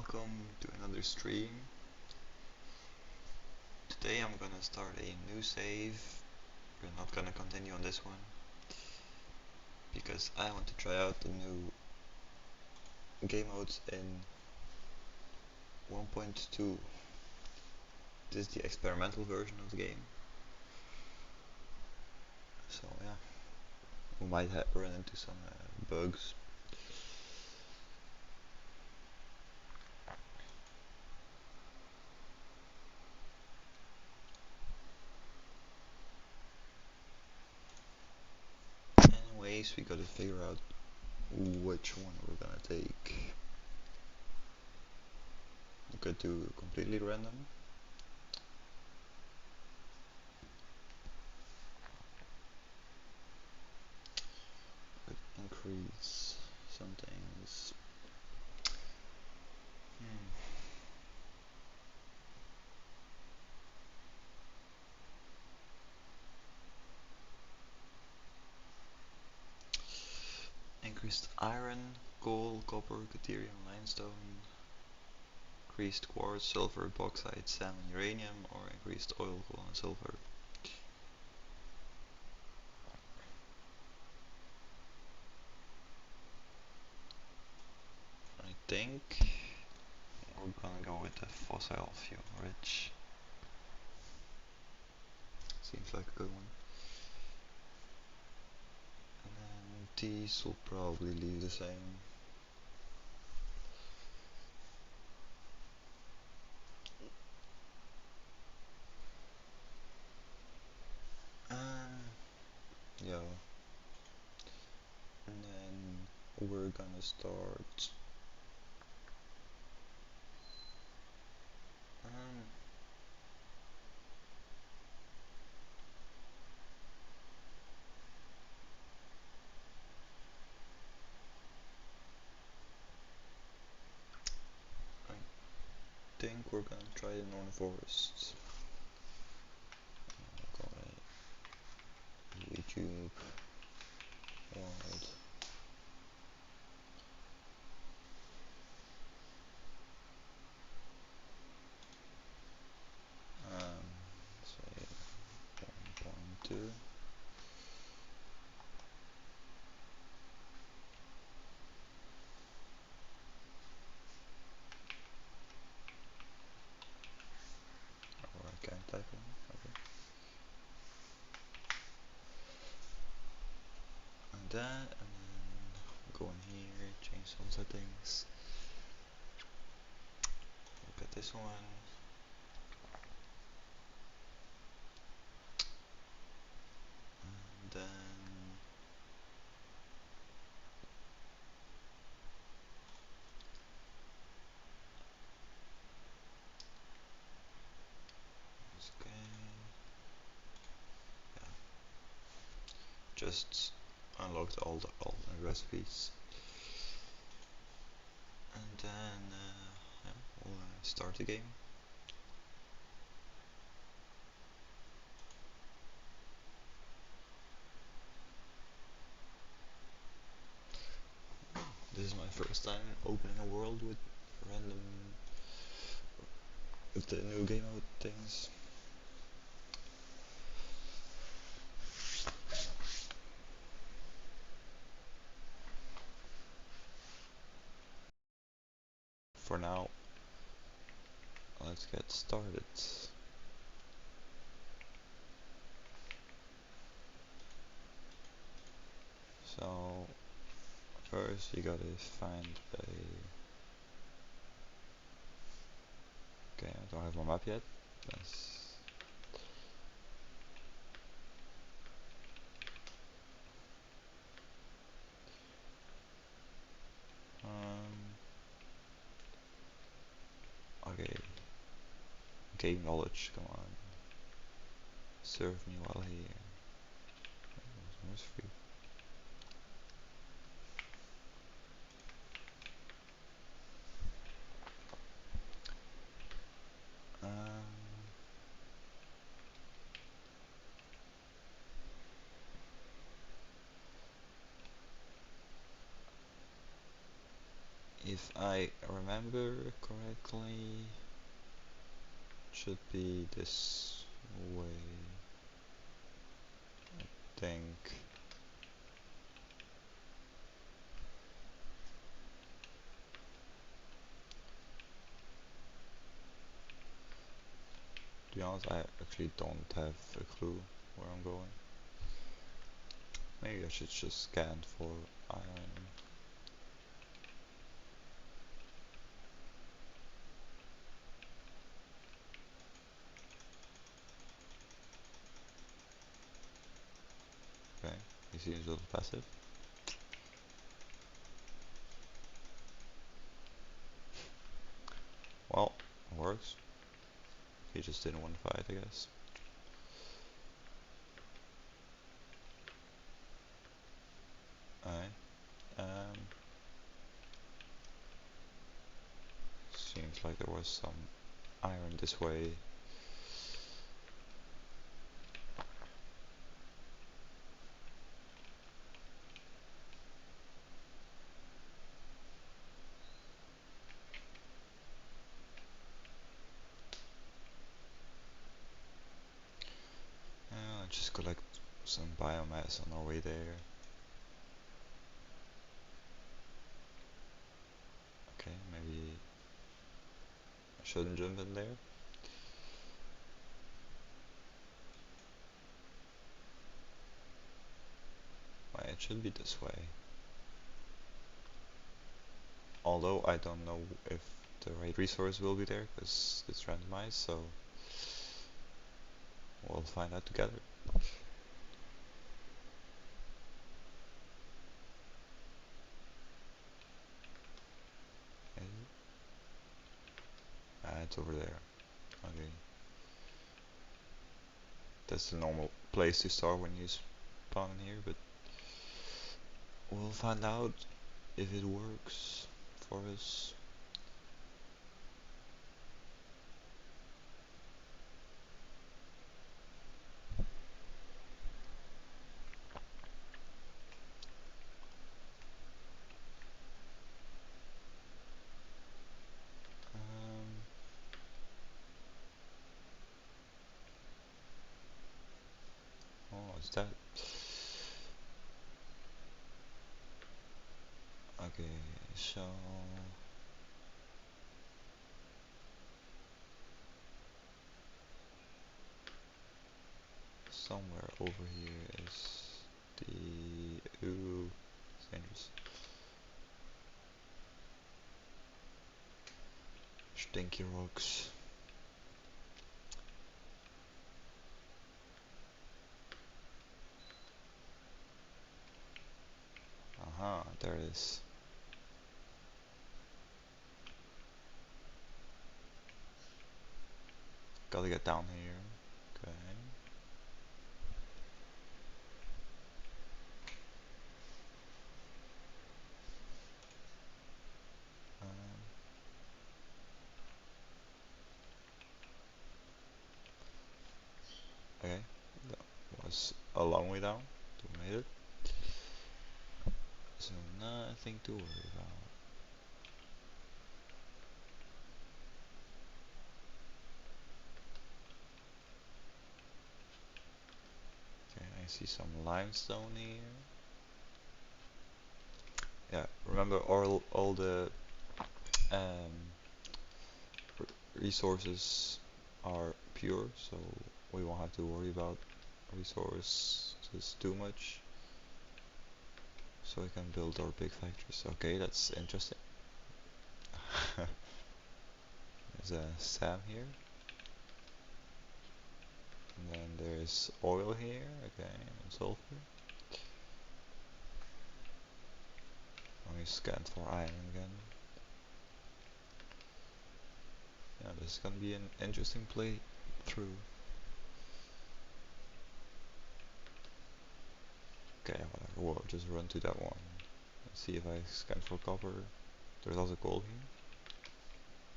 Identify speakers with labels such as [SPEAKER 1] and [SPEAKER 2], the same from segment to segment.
[SPEAKER 1] welcome to another stream. Today I'm gonna start a new save. We're not gonna continue on this one because I want to try out the new game modes in 1.2. This is the experimental version of the game. So yeah, we might run into some bugs. Anyways, we gotta figure out which one we're gonna take. We could do completely random. Could increase some things. Increased iron, coal, copper, caterium, limestone, increased quartz, silver, bauxite, salmon, uranium, or increased oil, coal, and silver. I think we're gonna go with the fossil fuel rich. Seems like a good one. And then these will probably leave the same. Yeah. And then we're gonna start. I think we're gonna try the northern forests. YouTube world. Say 1.2. Or I can't type in. Okay. And that, and then go in here, change some settings. Look at this one. And then okay. Yeah. Just unlocked all the recipes. And then yeah, we'll start the game. This is my first time opening a world with random with the new game mode things. For now, let's get started. So first you gotta find a. Okay, I don't have my map yet. That's okay. Gain knowledge, come on. Serve me while here. It's free. If If I remember correctly, should be this way, I think. To be honest, I actually don't have a clue where I'm going. Maybe I should just scan for iron. Okay, he seems a little passive. Well, works. He just didn't want to fight, I guess. Alright. Seems like there was some iron this way. Let's just collect some biomass on our way there. Okay, maybe I shouldn't jump in there. Well, it should be this way. Although I don't know if the right resource will be there, because it's randomized, so we'll find out together. Okay. It's over there. Okay. That's the normal place to start when you spawn in here, but we'll find out if it works for us. Oh, is that? Okay, so somewhere over here is the it's dangerous. Stinky rocks. Aha, there it is. Gotta get down here. Okay. Um, okay, that was a long way down. We made it. So nothing to worry about. Okay, I see some limestone here. Yeah, remember all the um, resources are pure, so we won't have to worry about resources too much. So we can build our big factories. Okay, that's interesting. There's a Sam here. And then there's oil here, okay, and sulfur. Let me scan for iron again. Yeah, this is gonna be an interesting playthrough. Okay, whatever, we'll just run to that one. Let's see if I scan for copper. There's also gold here.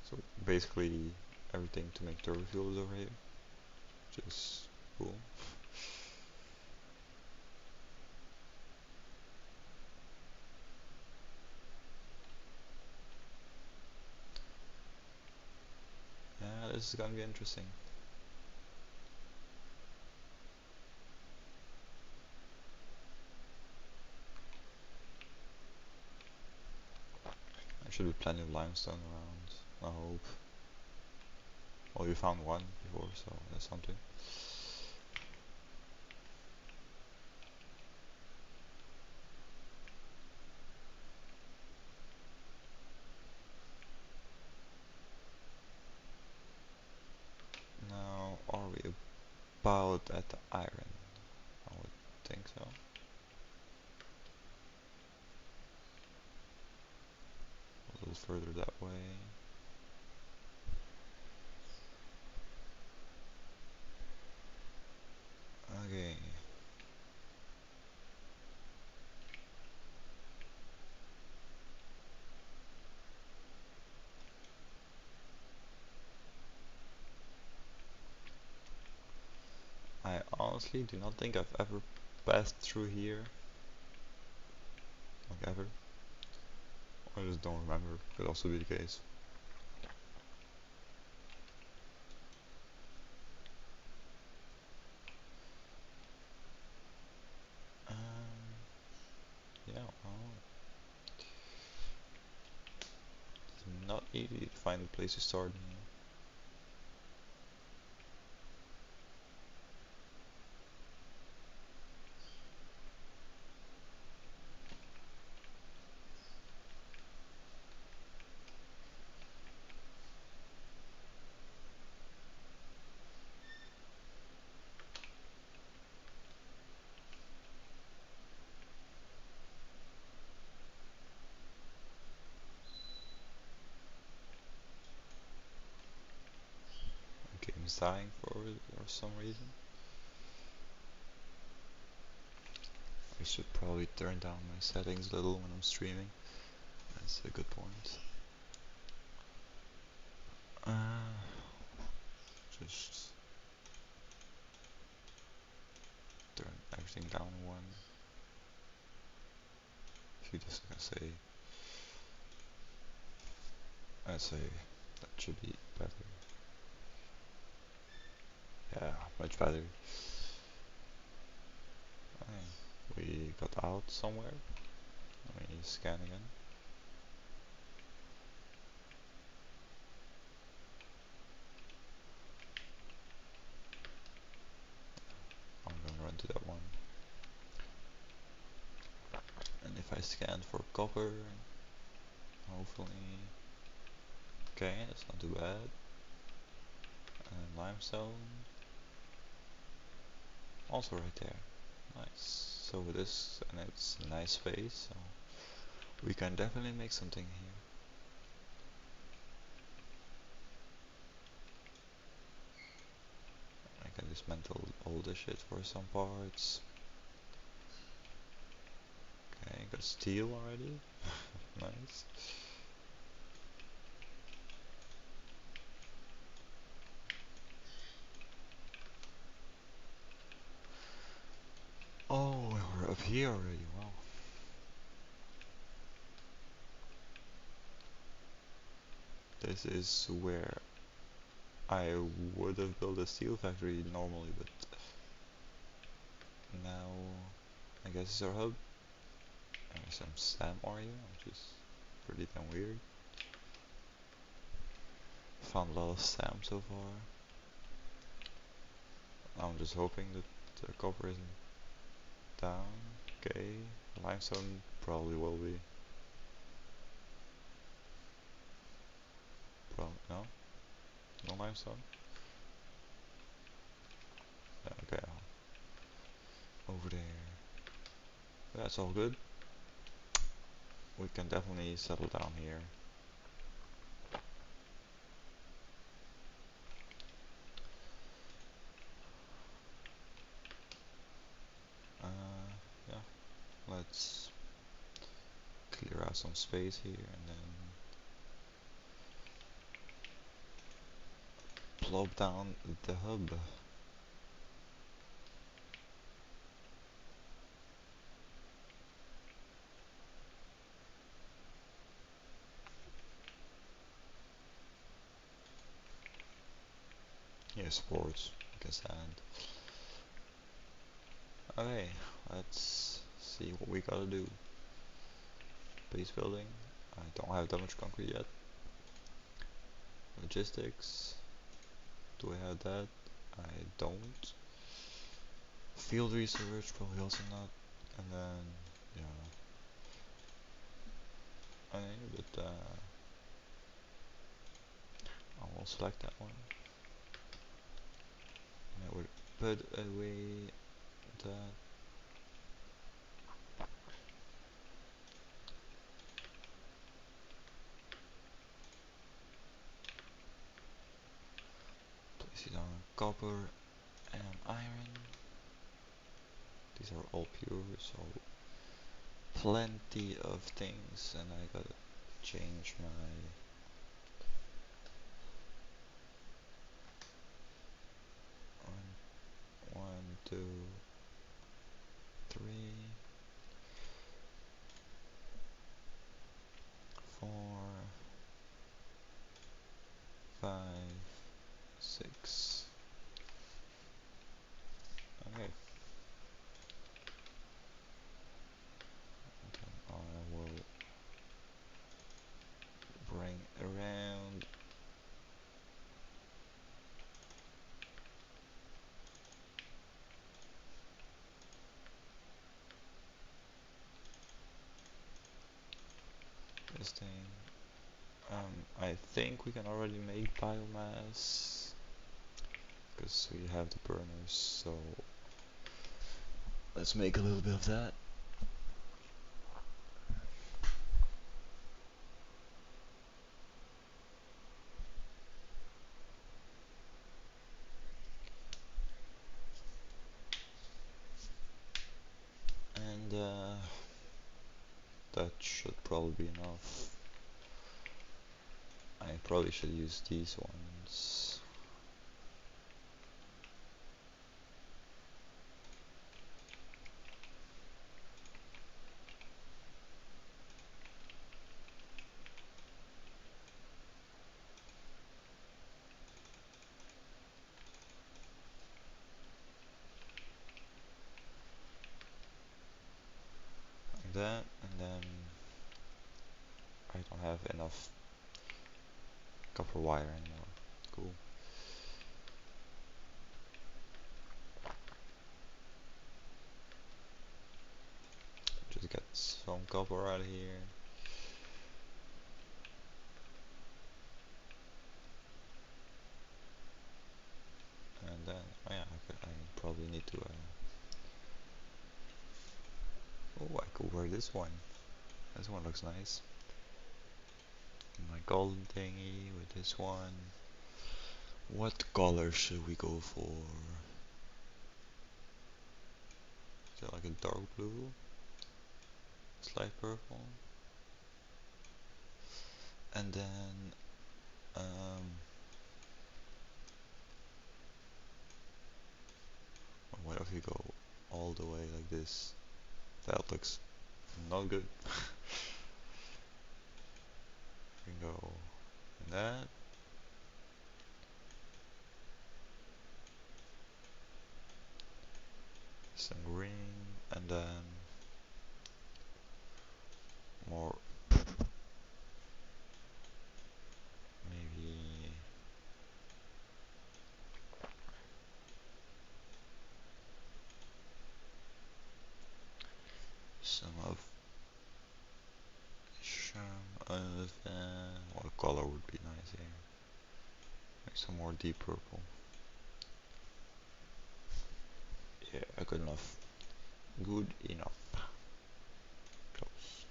[SPEAKER 1] So basically everything to make turbo fuel is over here. Just cool. this is gonna be interesting. There should be plenty of limestone around, I hope. Well, we found one before, so that's something. Now, are we about at the iron? I would think so. A little further that way. Okay. I honestly do not think I've ever passed through here. Like ever. I just don't remember. Could also be the case. Yeah, well, it's not easy to find a place to start here. Game's dying for some reason. I should probably turn down my settings a little when I'm streaming. That's a good point. Just turn everything down one. If you just gonna say, I'd say that should be better. Yeah, much better. Okay, we got out somewhere. Let me scan again. I'm gonna run to that one. And if I scan for copper, hopefully. Okay, that's not too bad. And limestone. Also right there. Nice. So it is, and it's a nice space, so we can definitely make something here. I can dismantle all this shit for some parts. Okay, got steel already. Nice. Oh, we're up here already. Wow. This is where I would have built a steel factory normally, but now I guess it's our hub. There's some SAM area, which is pretty damn weird. Found a lot of SAM so far. I'm just hoping that the copper isn't down. Okay, limestone probably will be. No? No limestone? Yeah, okay, over there. That's all good. We can definitely settle down here. Yeah, let's clear out some space here and then plop down the hub. Yeah, supports you can stand. Okay, let's see what we gotta do. Base building. I don't have that much concrete yet. Logistics. Do I have that? I don't. Field research, probably also not. And then, yeah. Okay, but I will select that one. And I would put away that. Place it on copper and iron. These are all pure, so plenty of things, and I gotta change my one, two, three, 4, 5, 6. Okay. Then I will bring around this thing. I think we can already make biomass because we have the burners, so let's make a little bit of that. And that should probably be enough. I probably should use these ones. Like that, and then I don't have enough copper wire anymore. Cool. Just get some copper out of here. And then, oh yeah, I probably need to, oh, I could wear this one. This one looks nice. My golden thingy with this one. What color should we go for? Is it like a dark blue? Slight purple? And then, what if you go all the way like this? That looks not good. We can go like that. Some green, and then more, maybe some of what color would be nice here? Make some more deep purple. Yeah, good enough. Good enough. Close.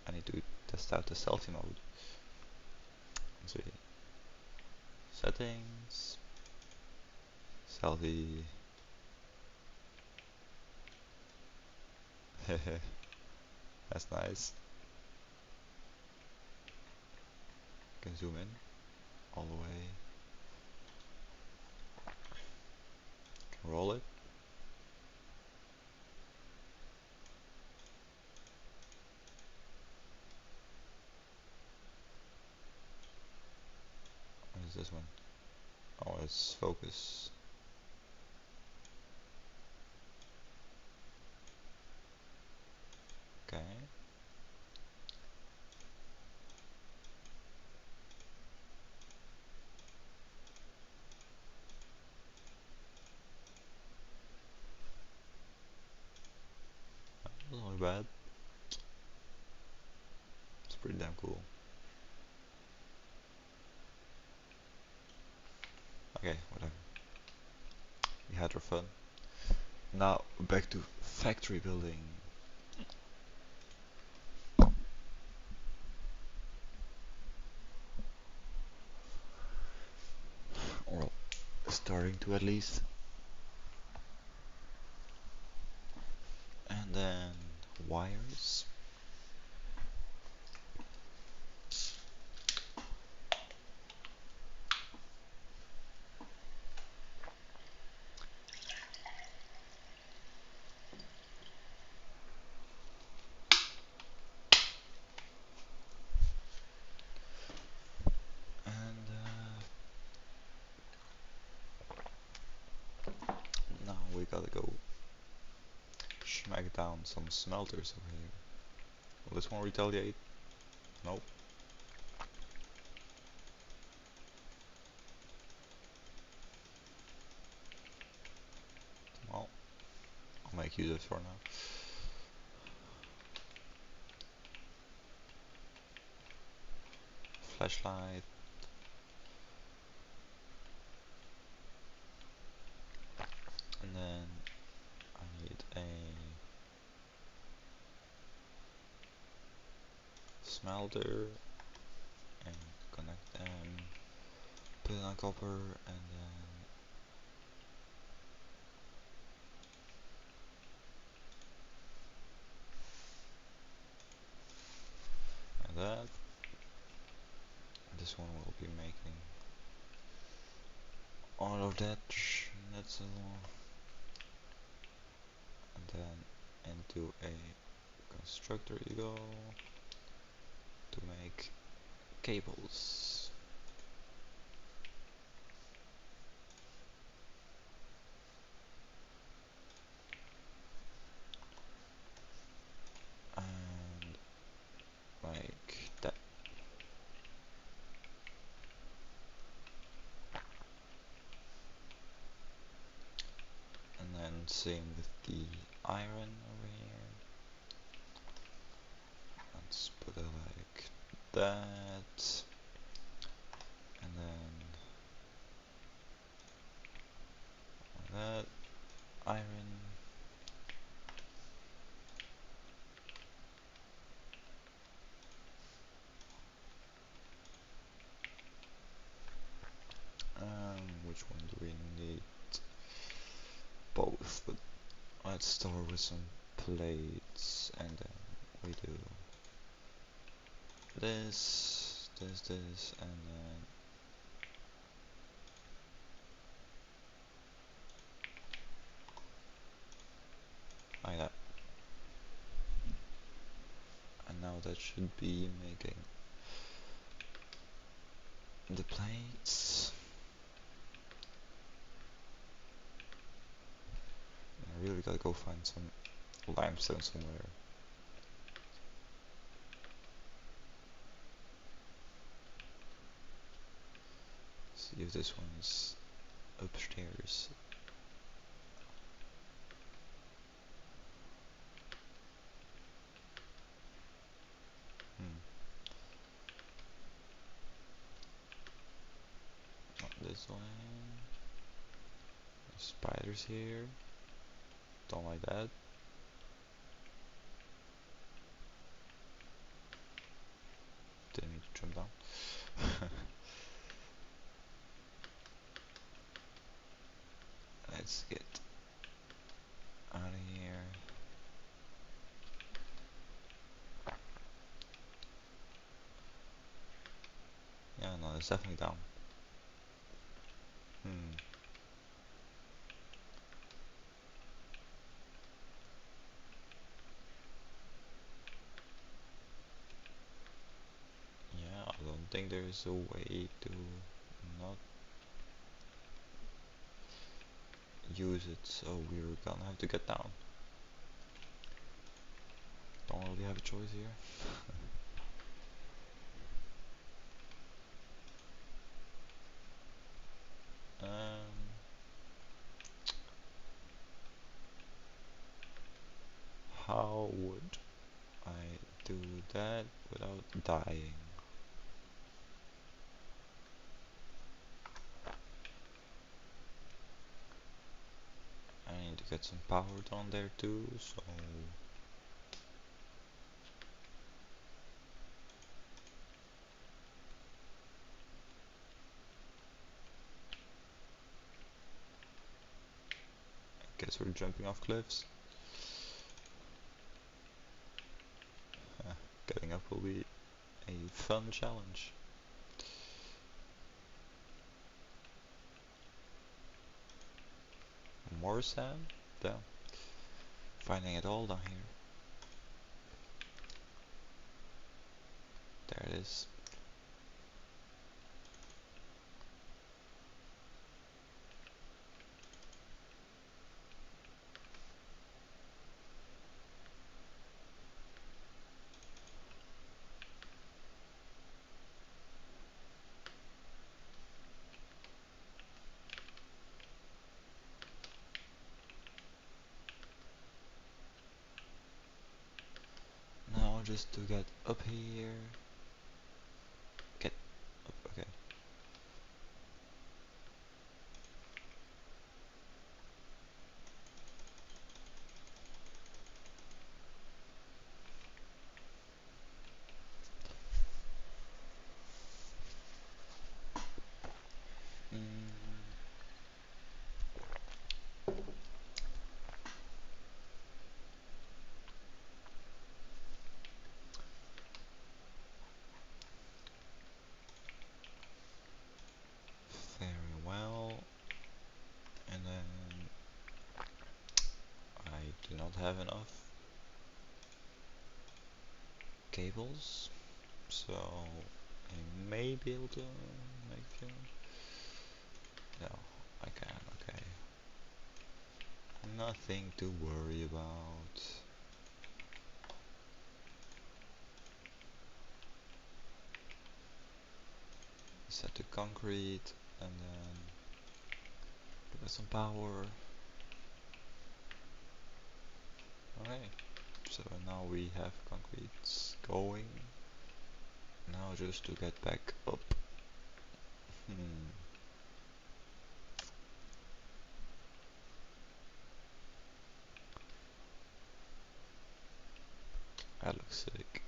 [SPEAKER 1] I need to test out the selfie mode. Let's see. Settings. Selfie. That's nice. Can zoom in all the way. Can roll it. let's focus. Okay. Not bad. It's pretty damn cool. Okay, whatever. We had our fun. Now back to factory building. Or starting to at least. And then wires. And now we gotta go smack down some smelters over here. Will this one retaliate? Nope. Well, I'll make use of it for now. Flashlight. And then I need a smelter and connect them. Put it on copper and then like that. This one will be making all of that schnitzel, and then into a constructor you go to make cables. And like that. And then same with the iron over here. Let's put it like that. And then like that. Iron. Which one do we need? Both, but let's start with some plates, and then we do this, and then like that. And now that should be making the plates. I really gotta go find some limestone somewhere. See if this one is upstairs. Hmm. Not this one. There's spiders here. Don't like that. Didn't need to jump down. Let's get out of here. Yeah, no, it's definitely down. Hmm. Yeah, I don't think there's a way to not use it, so we're gonna have to get down. Don't really have a choice here. How would I do that without dying? I need to get some power down there too, so I guess we're jumping off cliffs. Getting up will be a fun challenge. More sand? Damn. Finding it all down here. There it is. Now just to get up here. Get up, okay. Very well. And then I do not have enough cables, so I may be able to make a few. No, I can, okay. Nothing to worry about. Set to concrete and then give it some power. Okay, so now we have concrete going. Now just to get back up. That looks sick.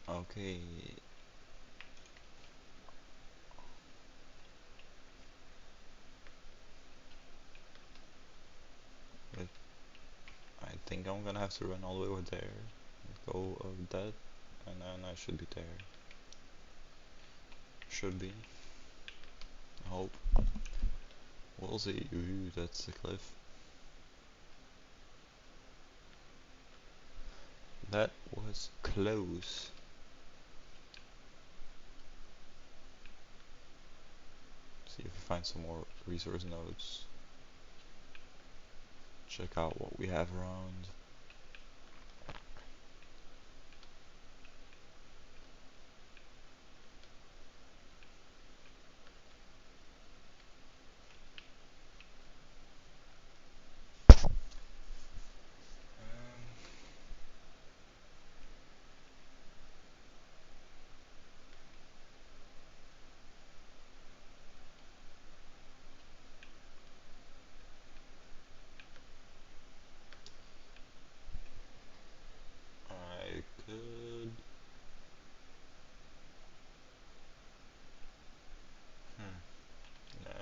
[SPEAKER 1] Okay. But I think I'm gonna have to run all the way over there. Go over that, and then I should be there. Should be. I hope. We'll see. Ooh, that's the cliff. That was close. See if we find some more resource nodes. Check out what we have around.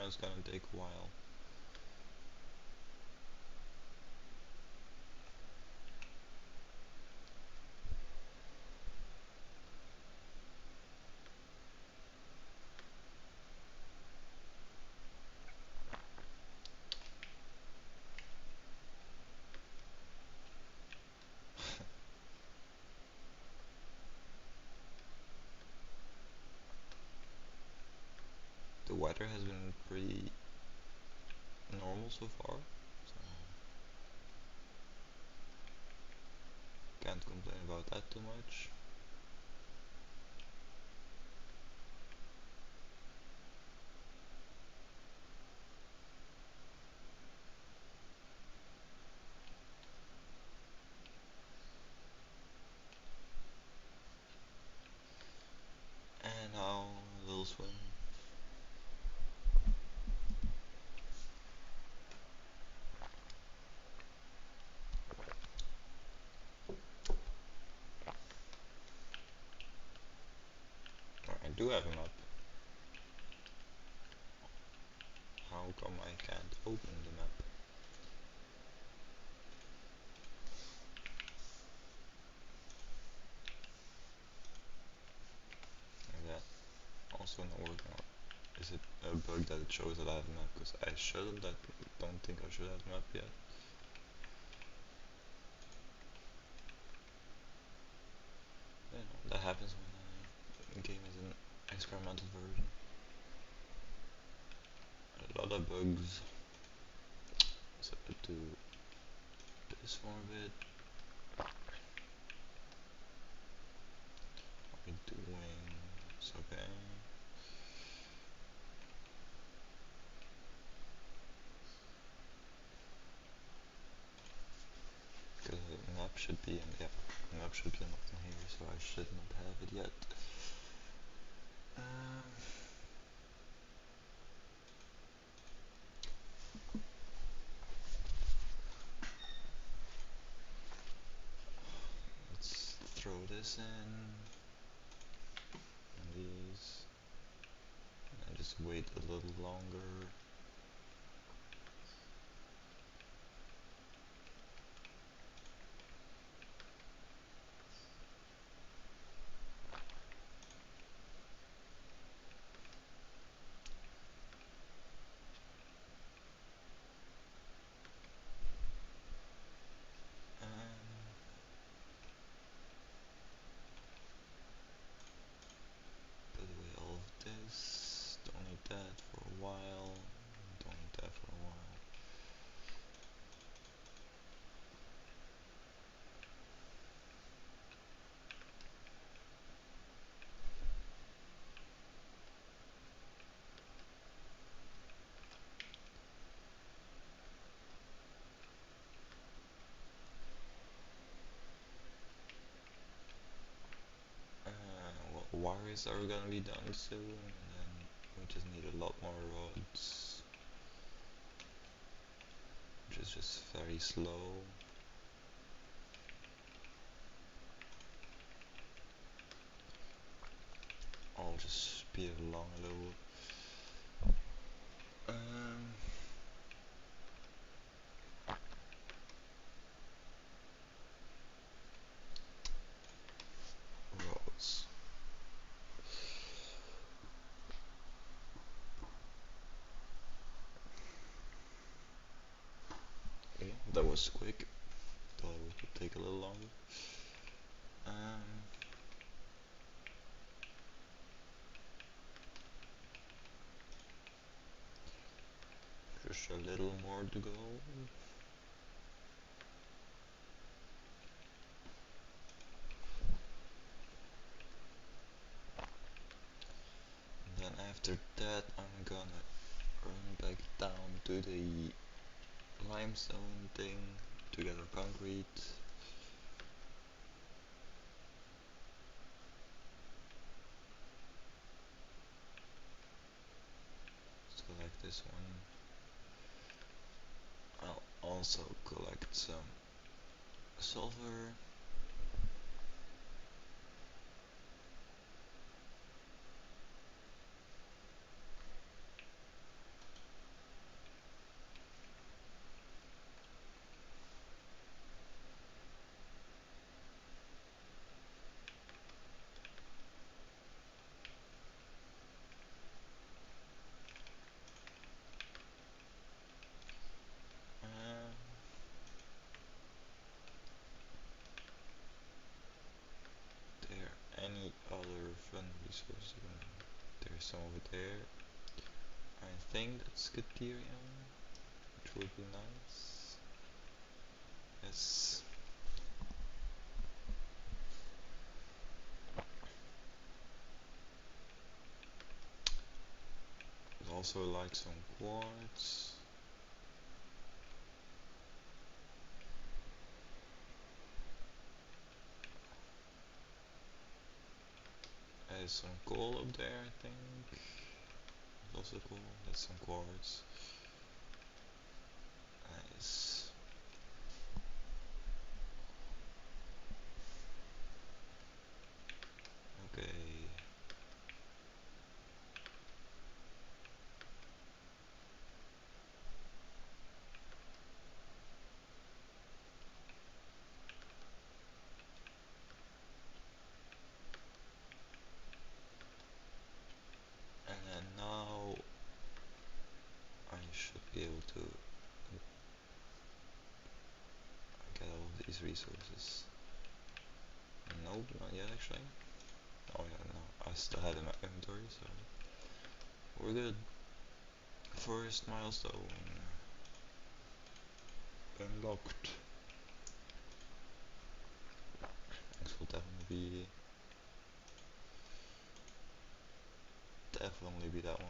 [SPEAKER 1] it's gonna take a while. The weather has been pretty normal so far, so can't complain about that too much. And now a little swim. I do have a map. How come I can't open the map? Like that. Also not working out. Is it a bug that it shows that I have a map? Because I shouldn't. I don't think I should have a map yet. You know, that happens when the game is an experimental version. A lot of bugs. So I do this for a bit. What are we doing? It's okay. Because the map should be in, yeah, the map should be unlocked in here, so I should not have it yet. Um, let's throw this in, and these, and just wait a little longer. Put away all of this. Don't need that for a while. Don't need that for a while. Well, wires are gonna be done soon, and then we just need a lot more rods, which is just very slow. I'll just speed it along a little. Um, rods. Okay, that was quick. Thought it would take a little longer. Um, just a little more to go. And then after that, I'm gonna run back down to the limestone thing to gather concrete. Select this one. I'll also collect some silver. some over there. I think that's Caterium, which would be nice. Yes. I'd also like some quartz. There's some coal up there, I think. Also cool. That's some quartz. Nice. Okay. And then now I should be able to get all of these resources. Nope, not yet actually. Oh yeah, no, I still had it in my inventory, so we're good. First milestone unlocked. This will definitely be that one.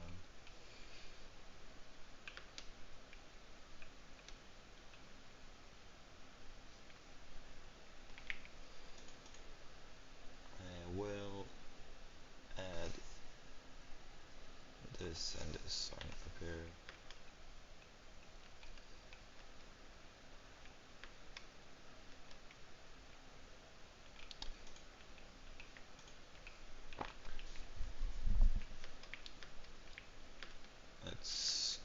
[SPEAKER 1] I will add this and this on up here. Let's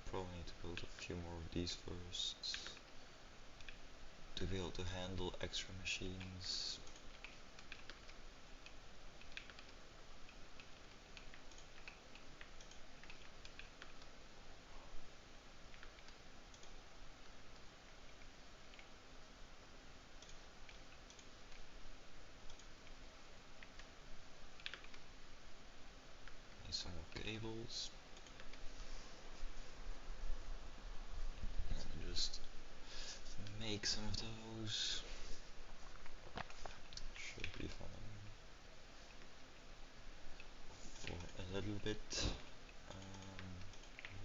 [SPEAKER 1] probably need to build a few more of these first to be able to handle extra machines. Need some more cables. And just make some of those. Should be fine for a little bit.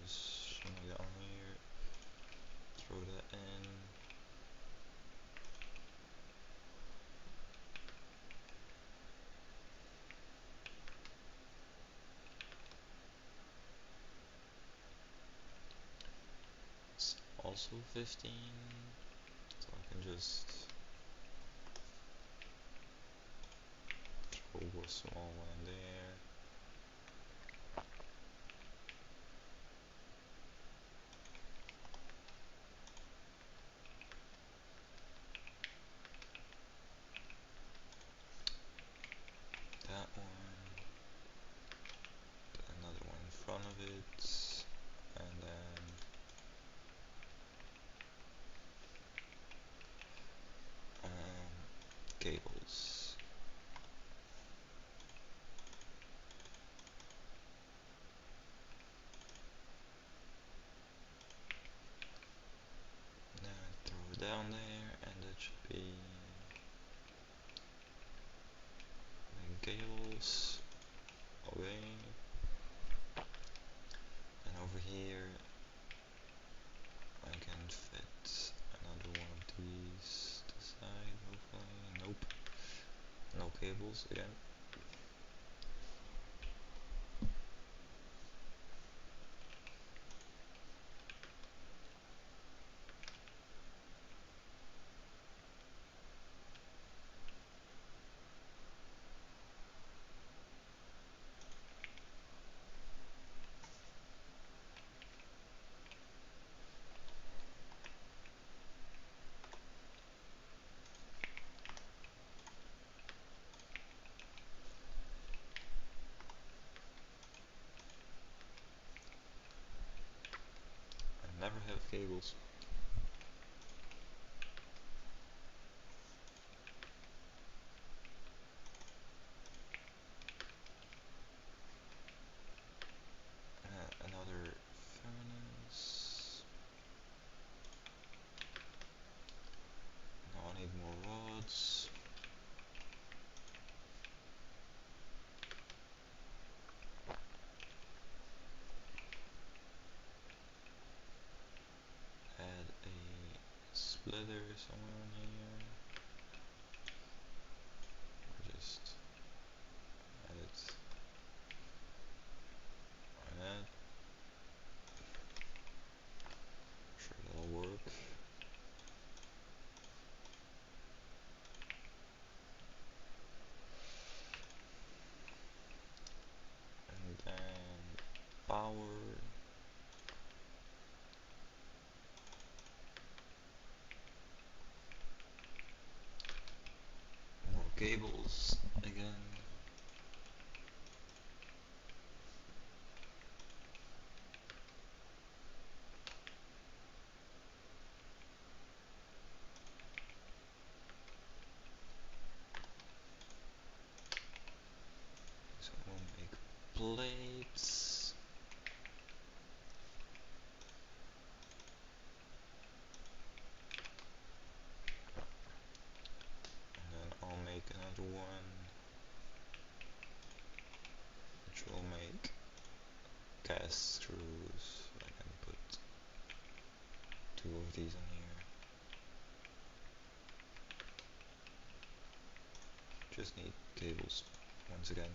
[SPEAKER 1] Just some of that on here. Throw that in. It's also 15, so I can just throw a small one in there. That one, another one in front of it, and then cables. Then throw it down there, and that should be cables. Okay. And over here I can fit another one of these to the side, hopefully. Nope. No cables again. I never have cables. somewhere in here. Or just edit like that. Sure that'll work. And then power. More cables again. So we'll make plates. And then I'll make another one, which will make cast screws. I can put 2 of these in here. Just need cables once again.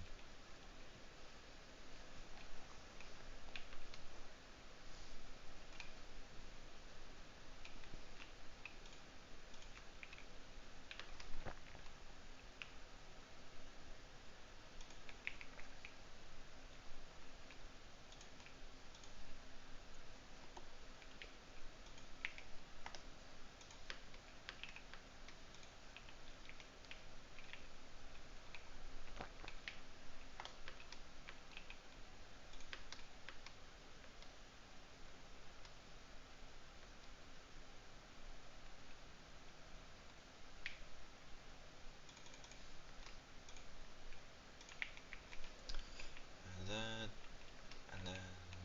[SPEAKER 1] And then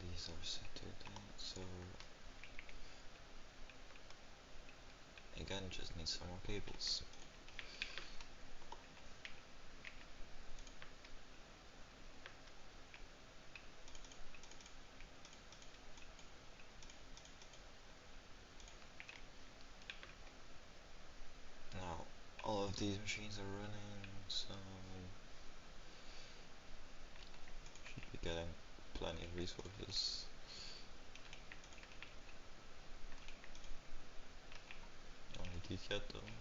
[SPEAKER 1] these are centered in, so again just need some more cables. Now all of these machines are running, so should be getting plenty of resources. Don't need these yet though.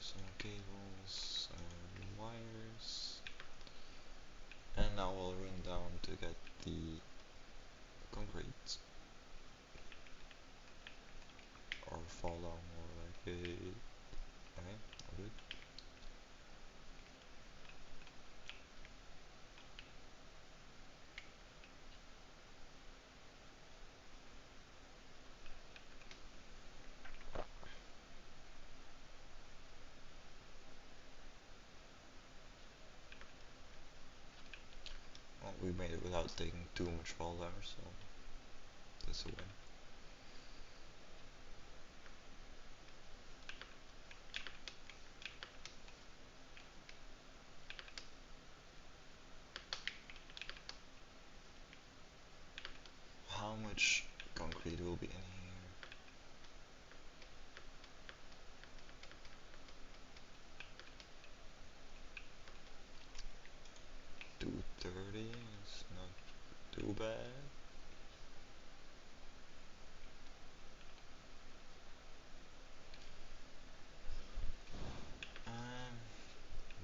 [SPEAKER 1] Some more cables, some more wires. And now we'll run down to get the concrete. Or fall down more like a... Okay, all good. Well, we made it without taking too much fall damage, so that's a win. How much concrete will be in here? 230, it's not too bad.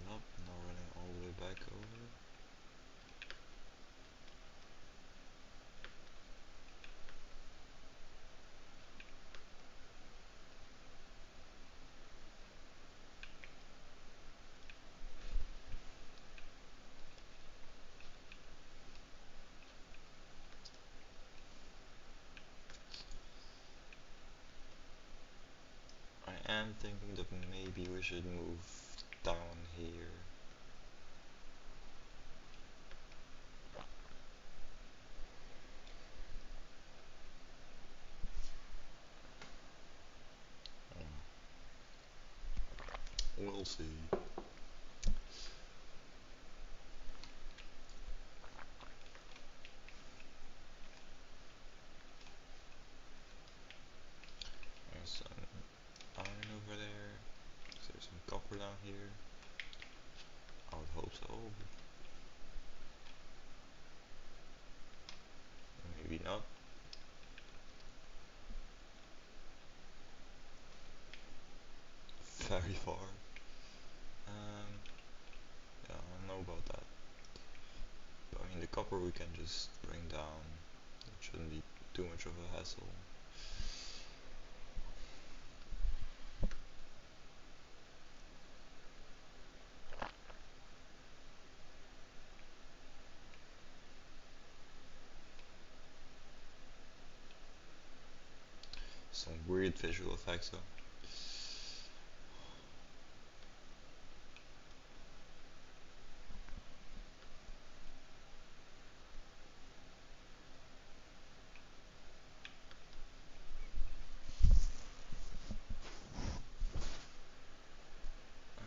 [SPEAKER 1] Nope, not running all the way back over. I am thinking that maybe we should move down here. We'll see. Yes. here. I would hope so, but maybe not. Very far. Yeah, I don't know about that. But I mean, the copper we can just bring down. It shouldn't be too much of a hassle. Some weird visual effects though. Um,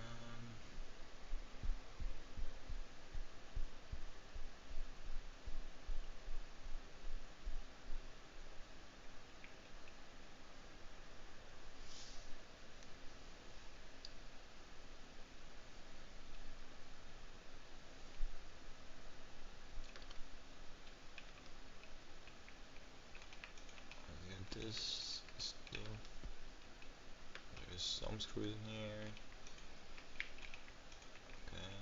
[SPEAKER 1] I think this still. There's some screws in here. Okay.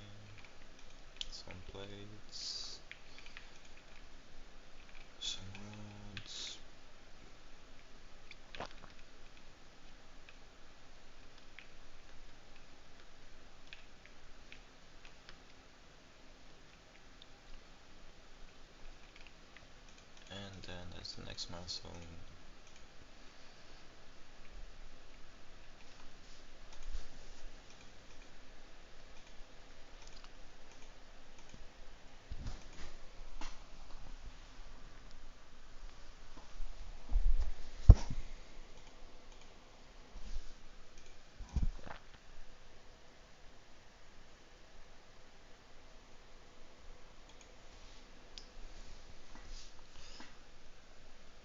[SPEAKER 1] Some plates. Some rods. And then that's the next milestone.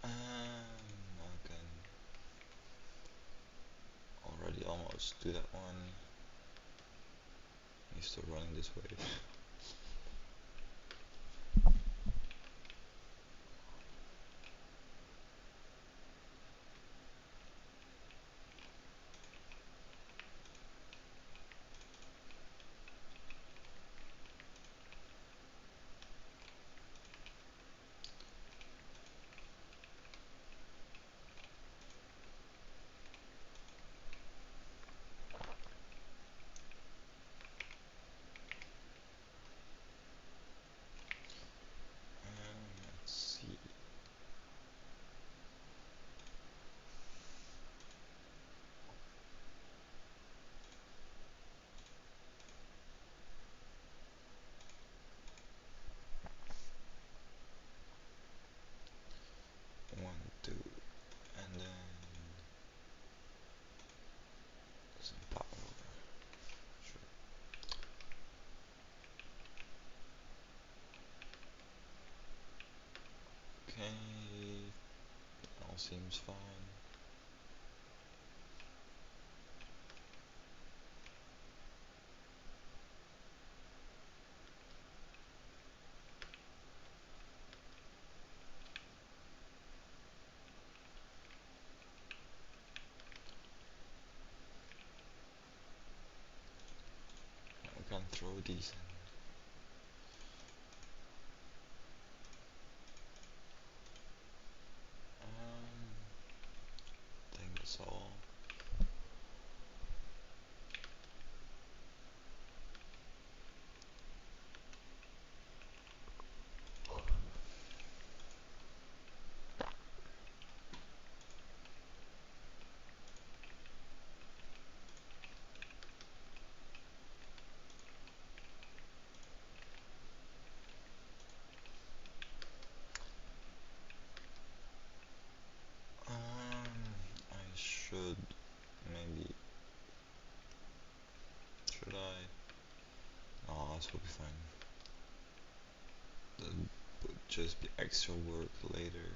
[SPEAKER 1] I can already almost do that one. He's still running this way. Let's see. One, two, and then some power. Sure. Okay, all seems fine. We can throw these in. I think that's all. I should maybe. Should I? Oh, this will be fine. That would just be extra work later.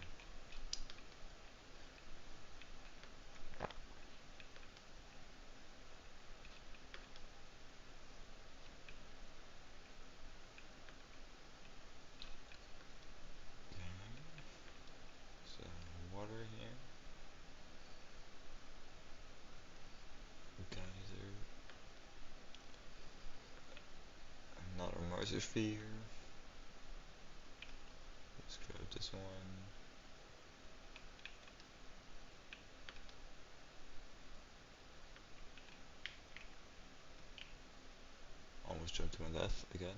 [SPEAKER 1] Mars sphere. Let's grab this one. Almost jumped to my death again.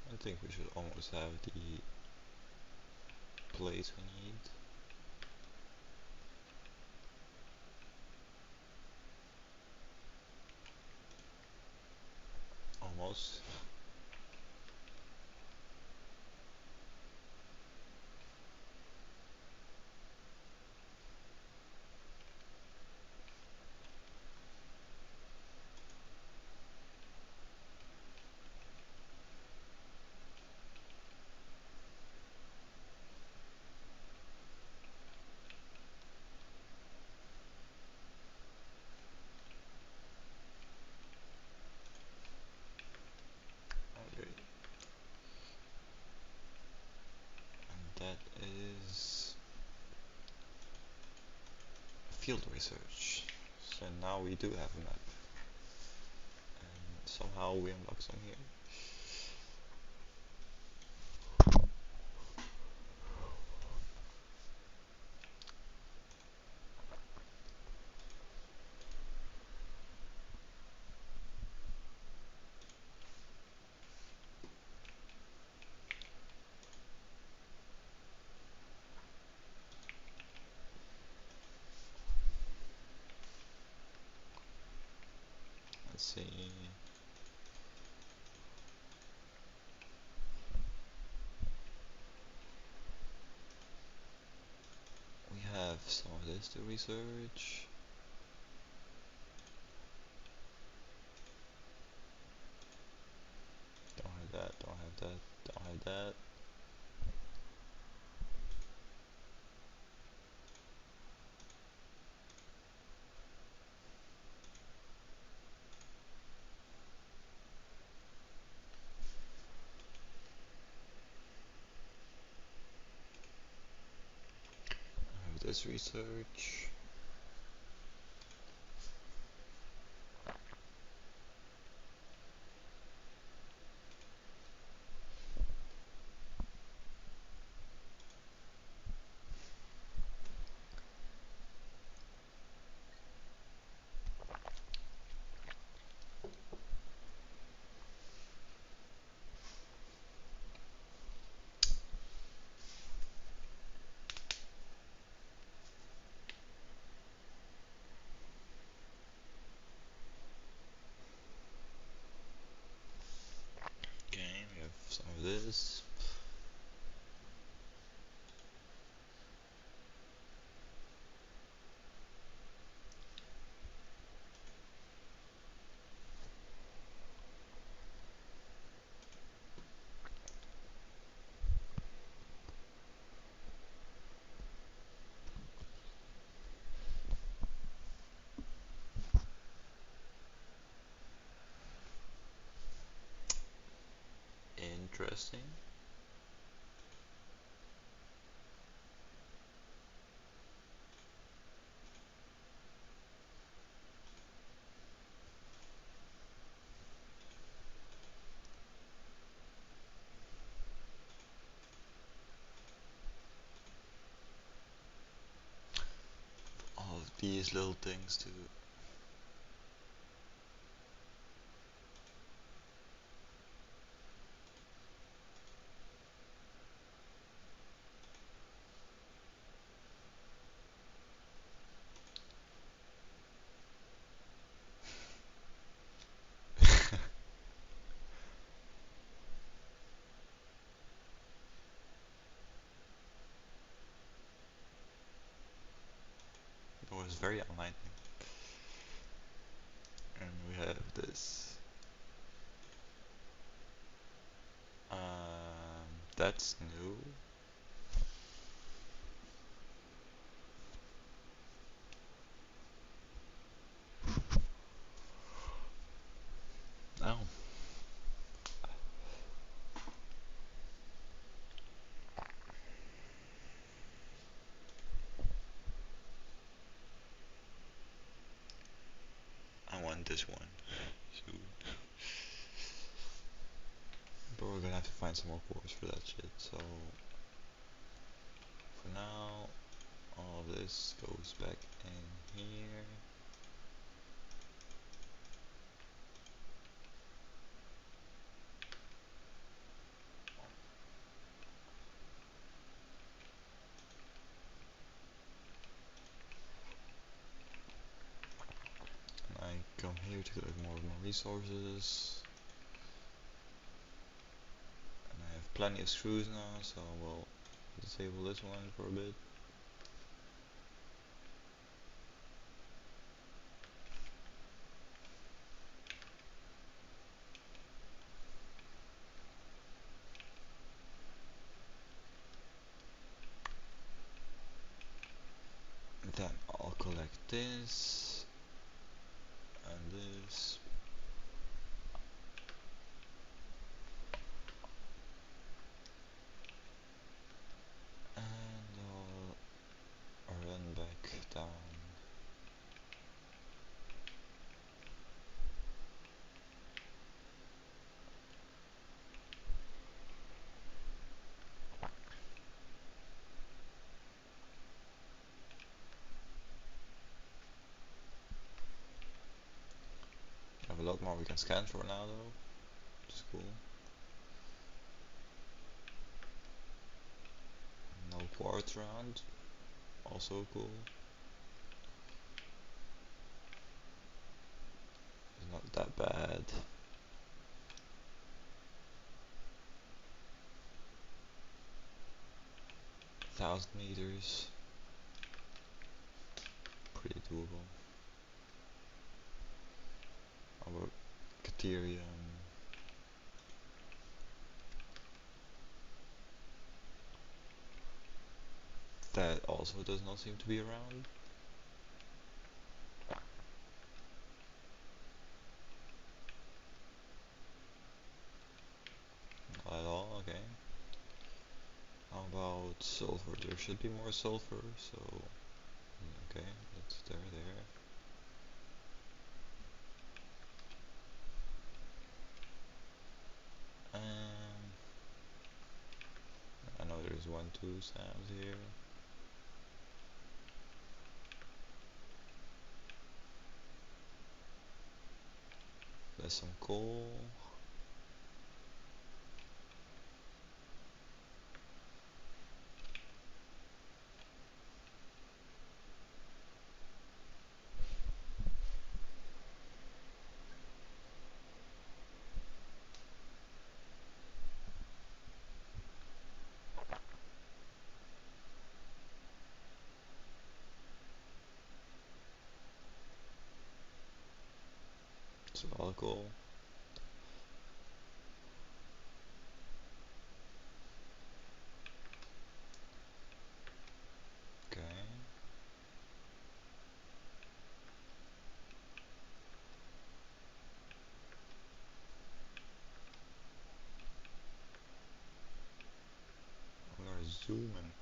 [SPEAKER 1] I think we should almost have the plates we need. Almost. Okay. And that is field research. So now we do have a map. And somehow we unlock some here. Let's see. We have some of this to research. Don't have that, don't have that, don't have that. I have this research. Okay, we have some of this. Interesting. All of these little things too. was very enlightening. And we have this. That's new. Oh. I want this one. Soon. But we're gonna have to find some more cores for that shit, so for now all of this goes back in here. And I come here to collect more and more resources. And I have plenty of screws now, so we'll disable this one for a bit. Then I'll collect this and this. And I'll run back down. I have a lot more we can scan for now though, which is cool. No quartz around, also cool. It's not that bad. $1,000 meters, pretty doable. Our Caterium. That also does not seem to be around. Not at all, okay. How about sulfur? There should be more sulfur, so okay, that's there. I know there's 1-2 sounds here. There's some coal. It's all coal. Okay. We are zooming.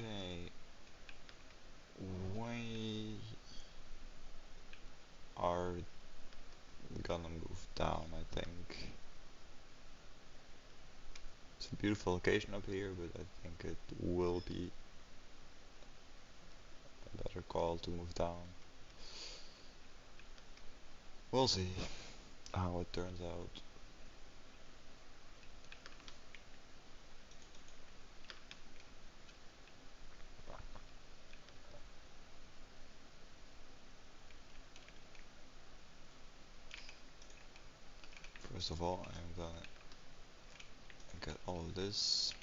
[SPEAKER 1] Okay. We are gonna move down, I think. It's a beautiful location up here, but I think it will be a better call to move down. We'll see how it turns out. First of all, I'm gonna get all of this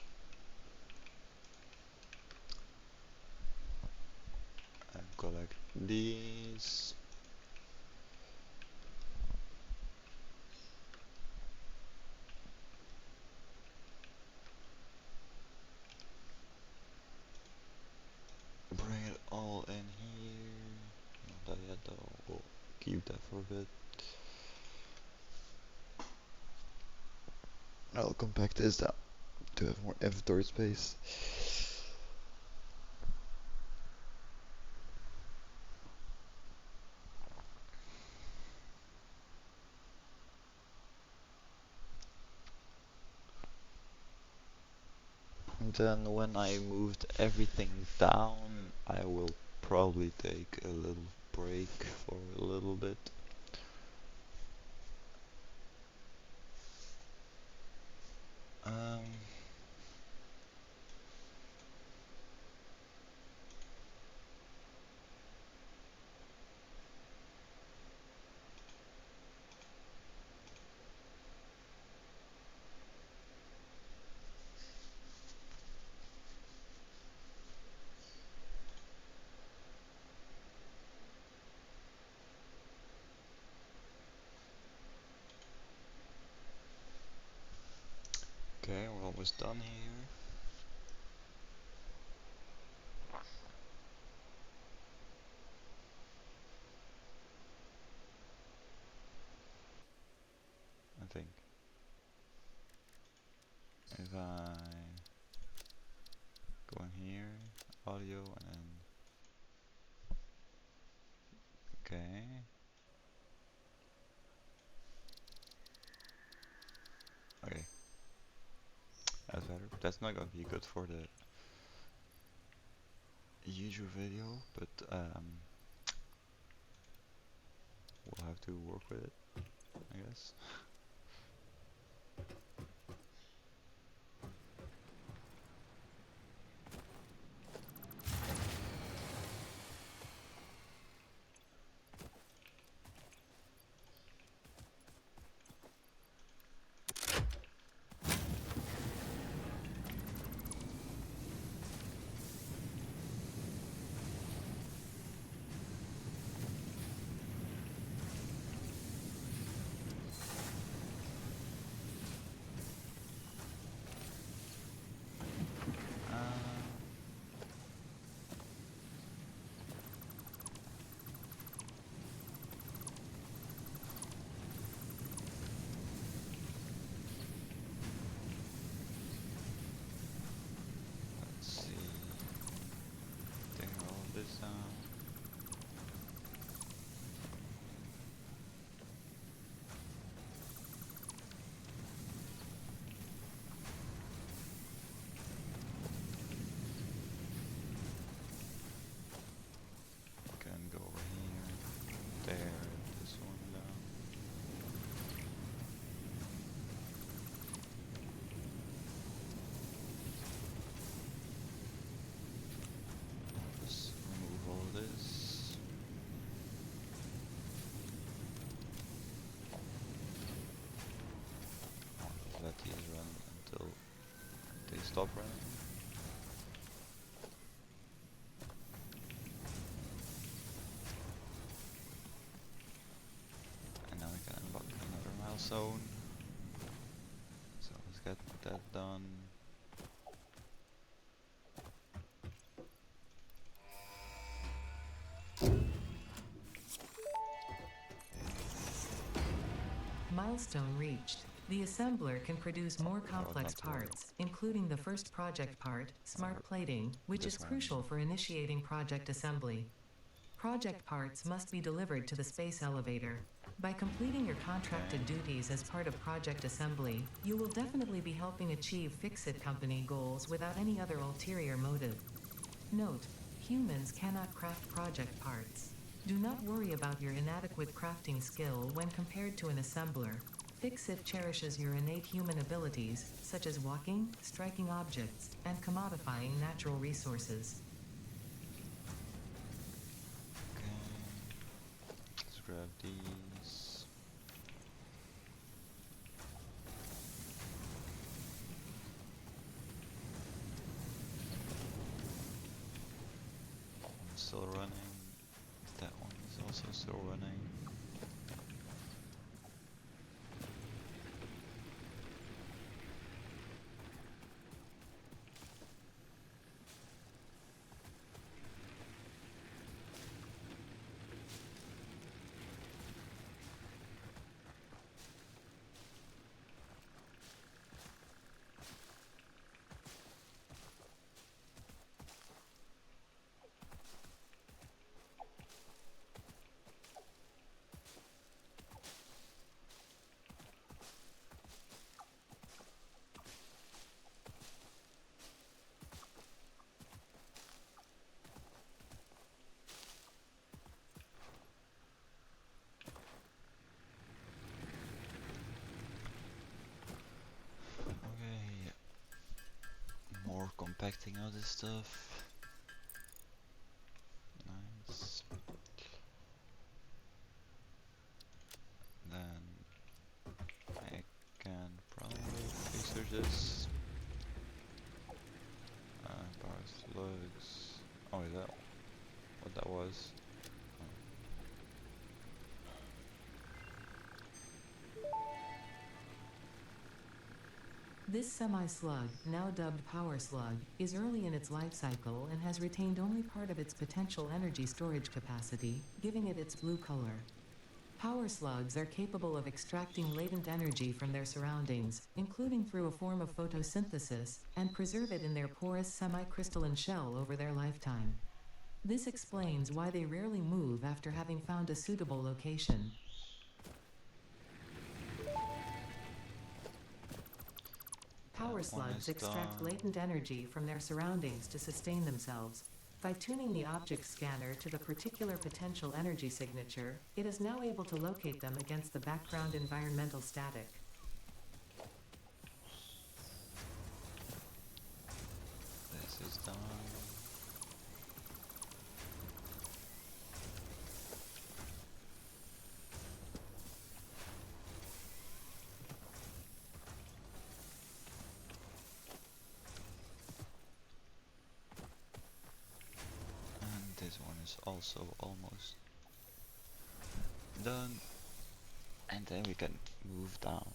[SPEAKER 1] and collect these. Bring it all in here. Not that yet though, we'll keep that for a bit. I'll compact this down to have more inventory space. And then when I moved everything down, I will probably take a little break for a little bit. Um, okay, we're almost done here. I think. If I go in here, audio, and then okay. Okay. That's better. That's not gonna be good for the usual video, but we'll have to work with it, I guess. Let's see. Take all of this out. Can go over here, there, this one down. Just remove all of this. Let these run until they stop running. And now we can unlock another milestone. So let's get that done.
[SPEAKER 2] Milestone reached. The assembler can produce more complex
[SPEAKER 1] not to worry.
[SPEAKER 2] parts, including the first project part, smart plating, which is
[SPEAKER 1] This one.
[SPEAKER 2] crucial for initiating project assembly. Project parts must be delivered to the space elevator. By completing your contracted duties as part of project assembly, you will definitely be helping achieve Fix-It company goals without any other ulterior motive. Note: humans cannot craft project parts. Do not worry about your inadequate crafting skill when compared to an assembler. Fix-It cherishes your innate human abilities, such as walking, striking objects, and commodifying natural resources.
[SPEAKER 1] Okay. Let's grab these. I'm still running. That one is also still running. Okay. More compacting of this stuff. Nice. Then I can probably fix this. Power slugs. Oh, is that what that was?
[SPEAKER 2] This semi-slug, now dubbed Power Slug, is early in its life cycle and has retained only part of its potential energy storage capacity, giving it its blue color. Power slugs are capable of extracting latent energy from their surroundings, including through a form of photosynthesis, and preserve it in their porous semi-crystalline shell over their lifetime. This explains why they rarely move after having found a suitable location. Power slugs extract latent energy from their surroundings to sustain themselves. By tuning the object scanner to the particular potential energy signature, it is now able to locate them against the background environmental static.
[SPEAKER 1] This is done. And this one is also almost done. And then we can move down.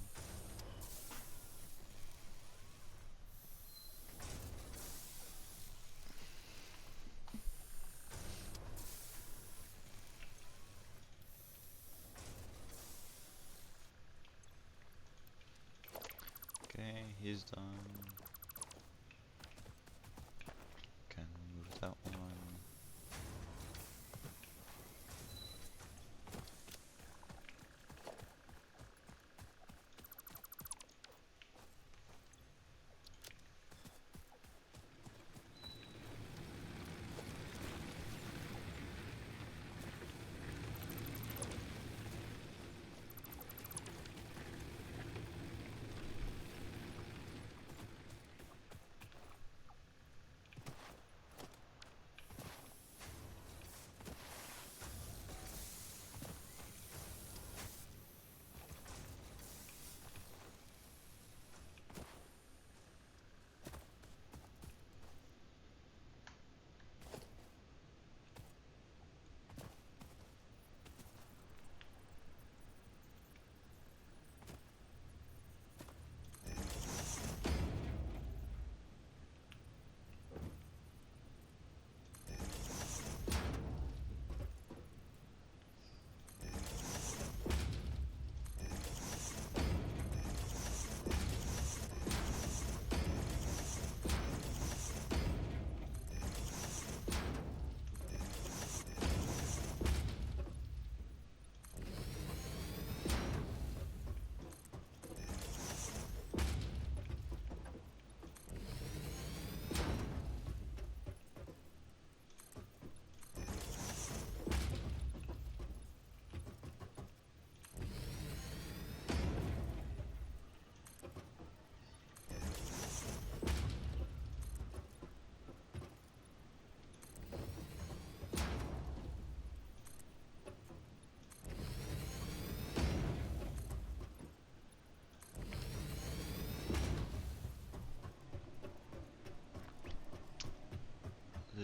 [SPEAKER 1] Okay, he's done. Can move that one.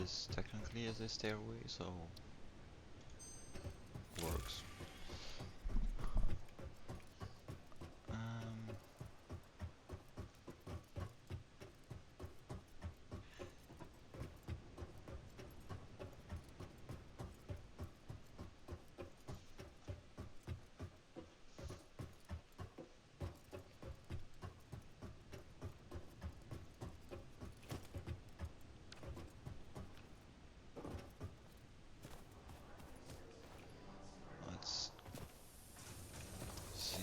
[SPEAKER 1] this technically is a stairway, so works. Um, let's see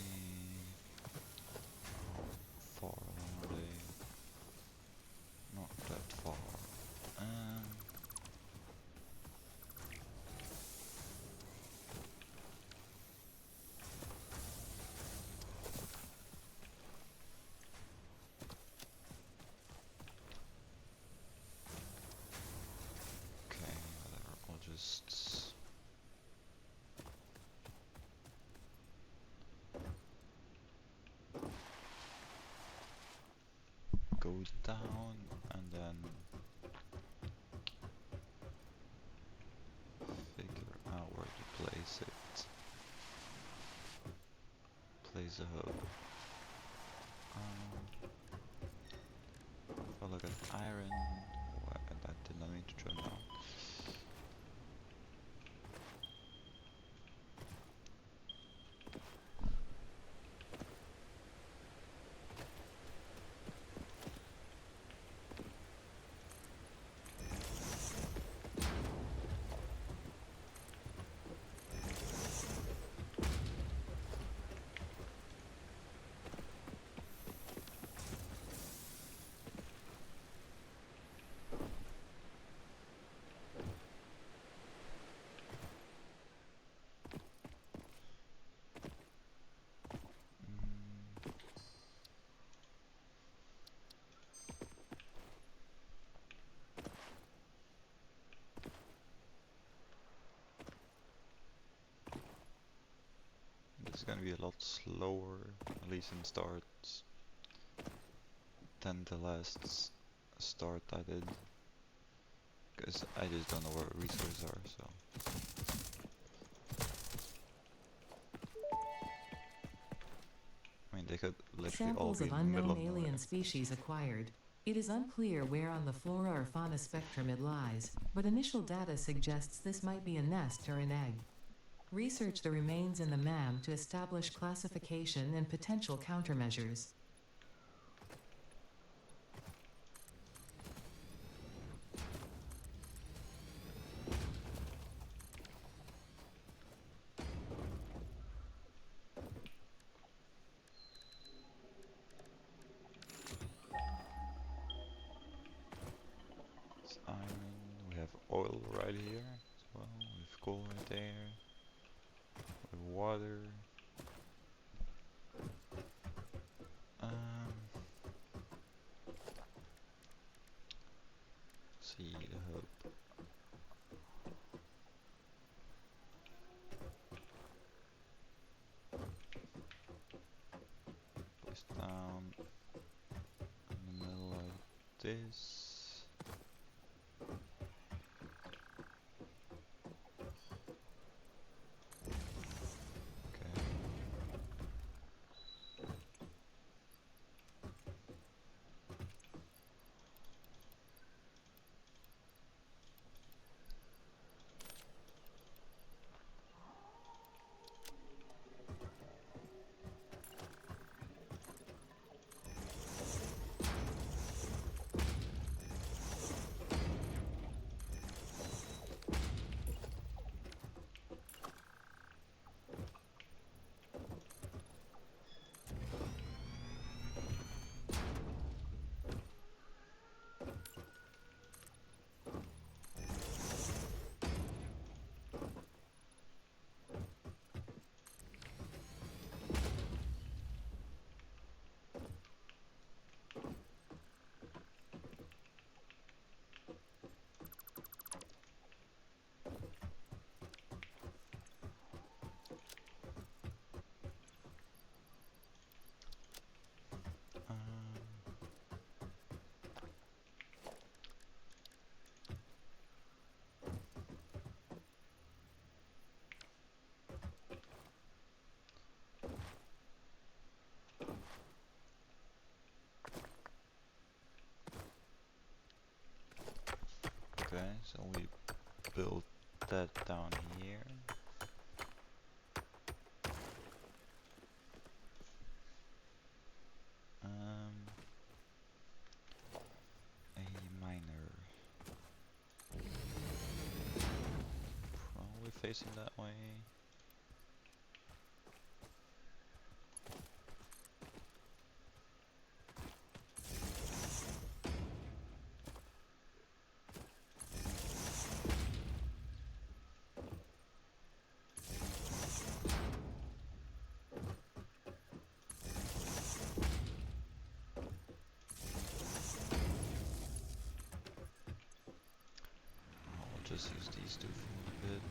[SPEAKER 1] how far along are they? Not that far. Um, okay, whatever. I'll just go down and then figure out where to place it. Place a hub. If I look at iron, that did not mean to jump down. This is gonna be a lot slower, at least in starts, than the last start I did. Because I just don't know where resources are, so. I mean, they could literally all
[SPEAKER 2] Samples
[SPEAKER 1] be
[SPEAKER 2] of
[SPEAKER 1] in the middle of
[SPEAKER 2] unknown
[SPEAKER 1] nowhere.
[SPEAKER 2] alien species acquired. It is unclear where on the flora or fauna spectrum it lies, but initial data suggests this might be a nest or an egg. Research the remains in the MAM to establish classification and potential countermeasures.
[SPEAKER 1] It's iron, we have oil right here as well, we have coal right there, we have water. See the hub. Place down in the middle like this. Okay. So we build that down here. A miner. Probably facing that way. I'll just use these two for a bit.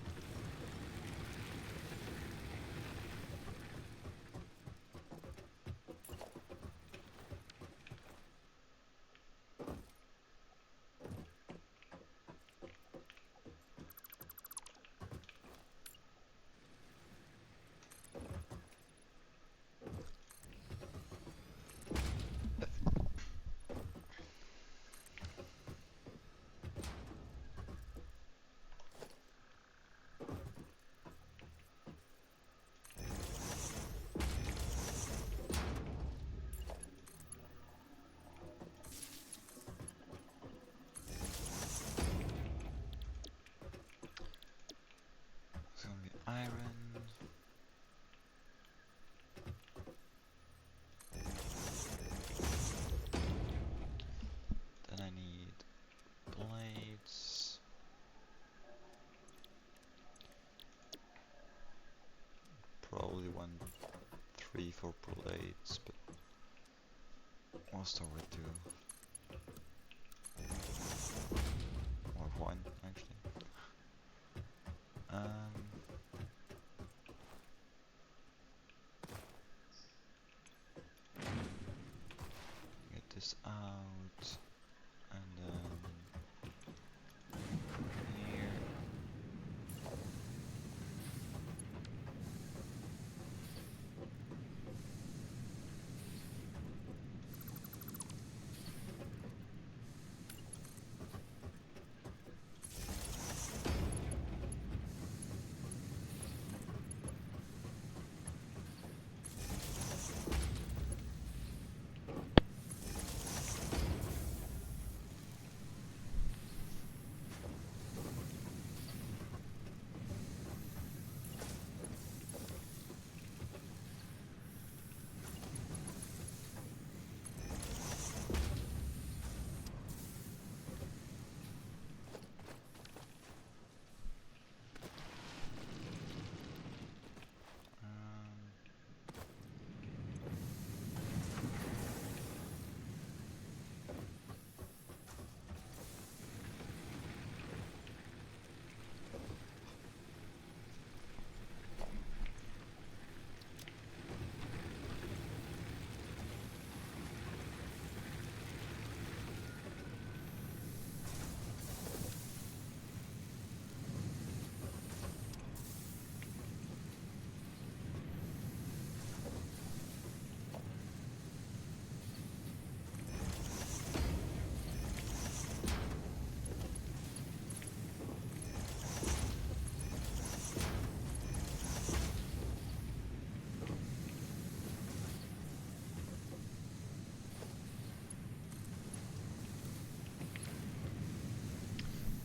[SPEAKER 1] It's gonna be iron. Then I need blades. Probably 1, 3 for blades, but I'll start with 2. Or 1 actually. Get this out, and then here.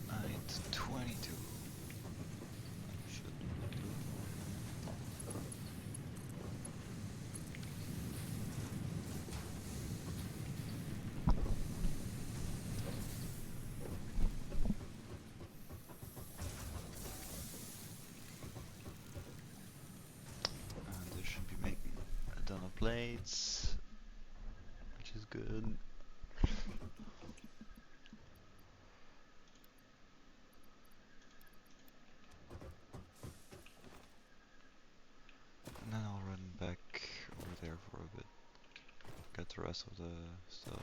[SPEAKER 1] I need 22. Should do. And this should be making a ton of blades, which is good. And then I'll run back over there for a bit, get the rest of the stuff.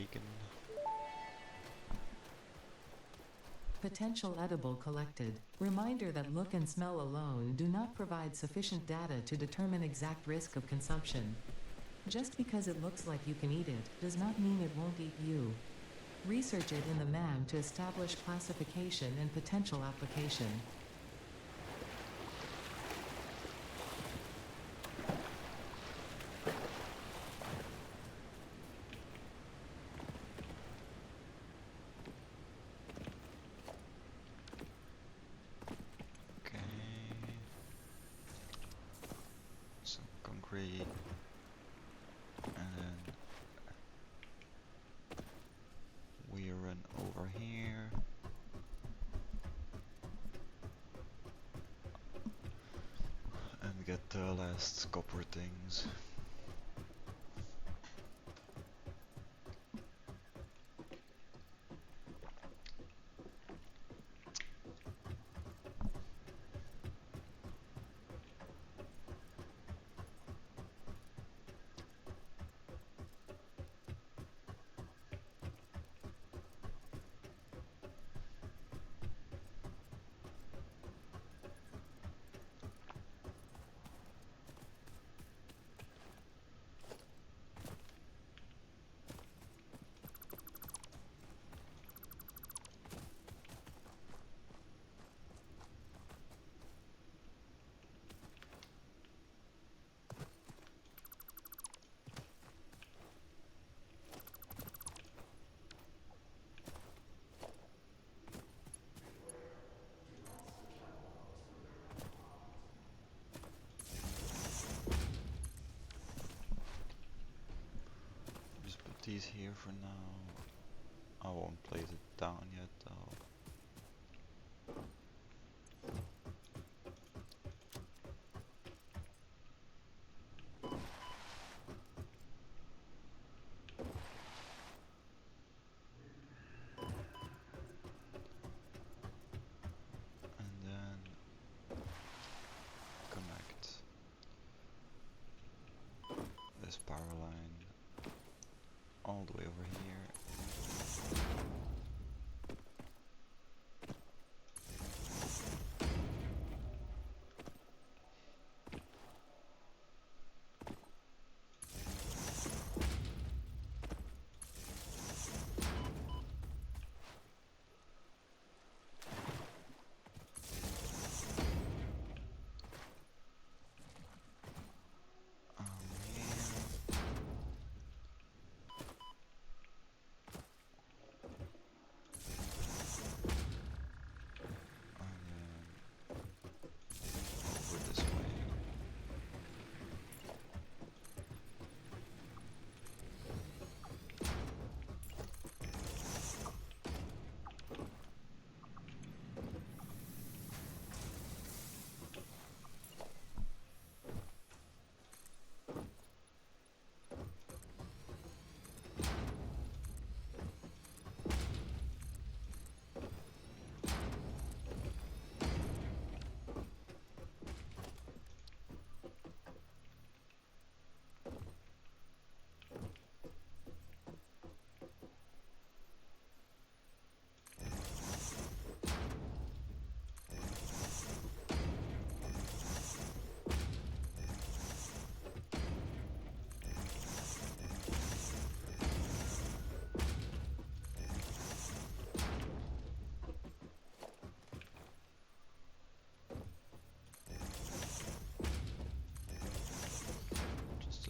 [SPEAKER 1] bacon.
[SPEAKER 2] Potential edible collected. Reminder that look and smell alone do not provide sufficient data to determine exact risk of consumption. Just because it looks like you can eat it does not mean it won't eat you. Research it in the MAM to establish classification and potential application.
[SPEAKER 1] Okay. Some concrete. And then we run over here. And get the last copper things. These here for now. I won't place it down yet though. And then connect this power line all the way over here.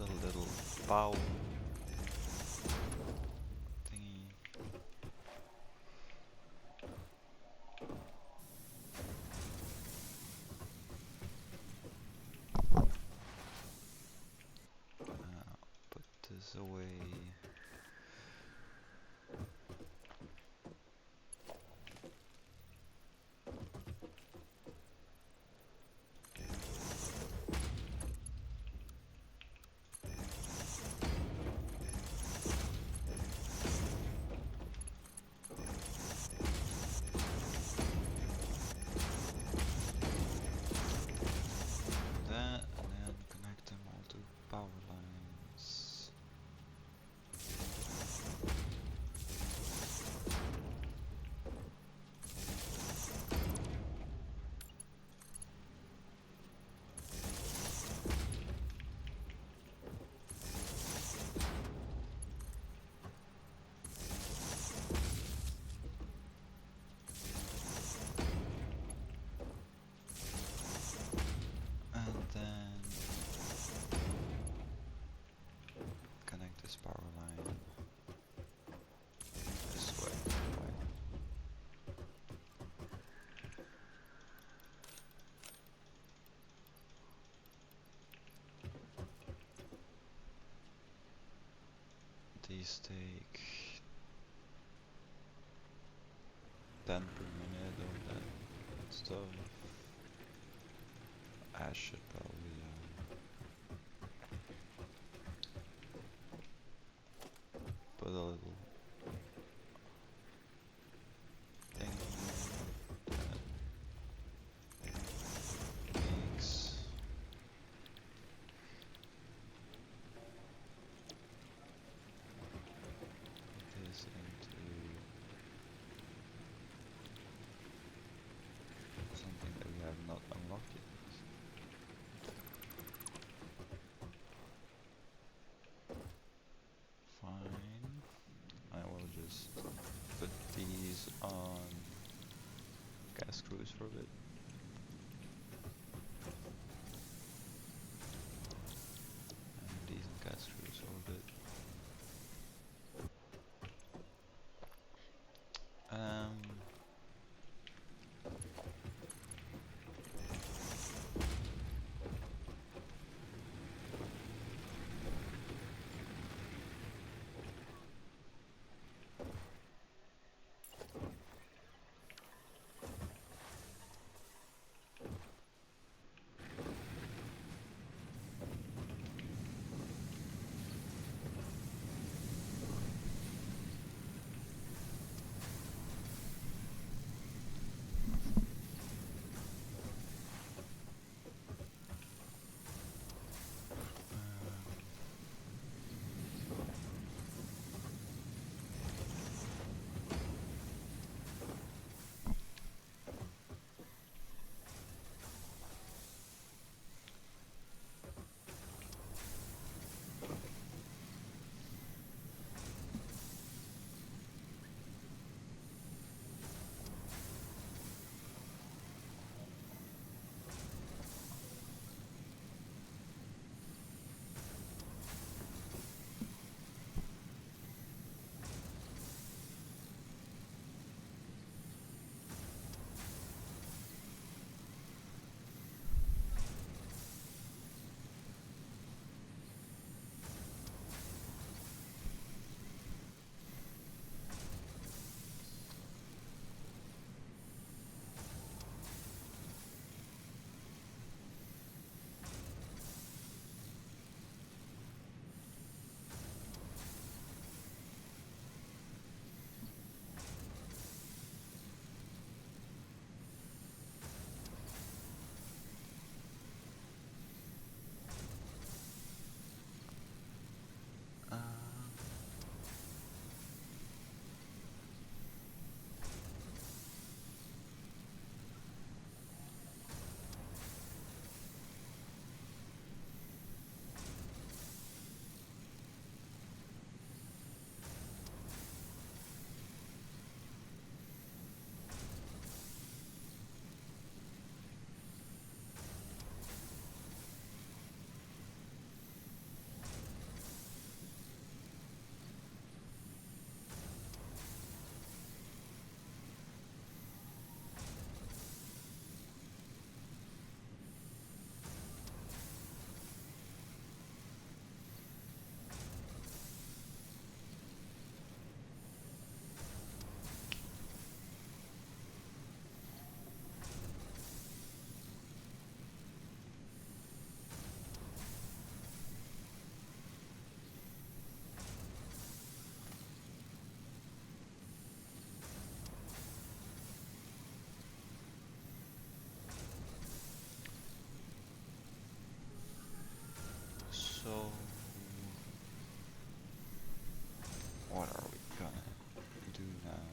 [SPEAKER 1] A little bow thingy. Put this away. these take 10 per minute or that stuff. I should probably put a little thing that makes this into something that we have not unlocked yet. Fine. I will just put these on gas screws for a bit. And these on gas screws for a bit. So, what are we gonna do now?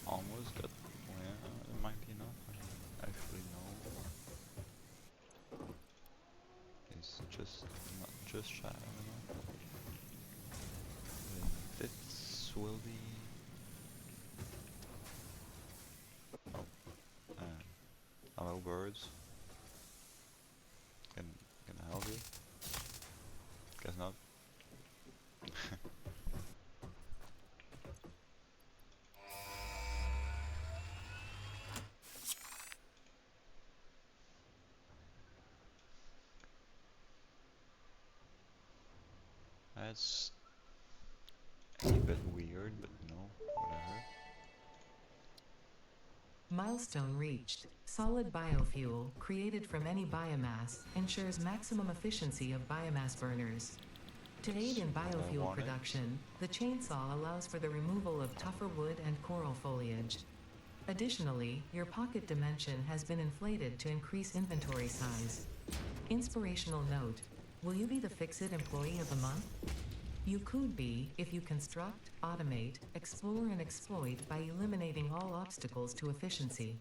[SPEAKER 1] Almost got, well, it might be enough, I don't actually know. It's just not just shy of enough. This will be... Oh, hello birds. Can I help you? Guess not. That's a bit weird, but no, whatever.
[SPEAKER 2] Milestone reached. Solid biofuel, created from any biomass, ensures maximum efficiency of biomass burners. To aid in
[SPEAKER 1] That's what I
[SPEAKER 2] biofuel
[SPEAKER 1] wanted.
[SPEAKER 2] production, the chainsaw allows for the removal of tougher wood and coral foliage. Additionally, your pocket dimension has been inflated to increase inventory size. Inspirational note: will you be the Fix-It Employee of the Month? You could be if you construct, automate, explore, and exploit by eliminating all obstacles to efficiency.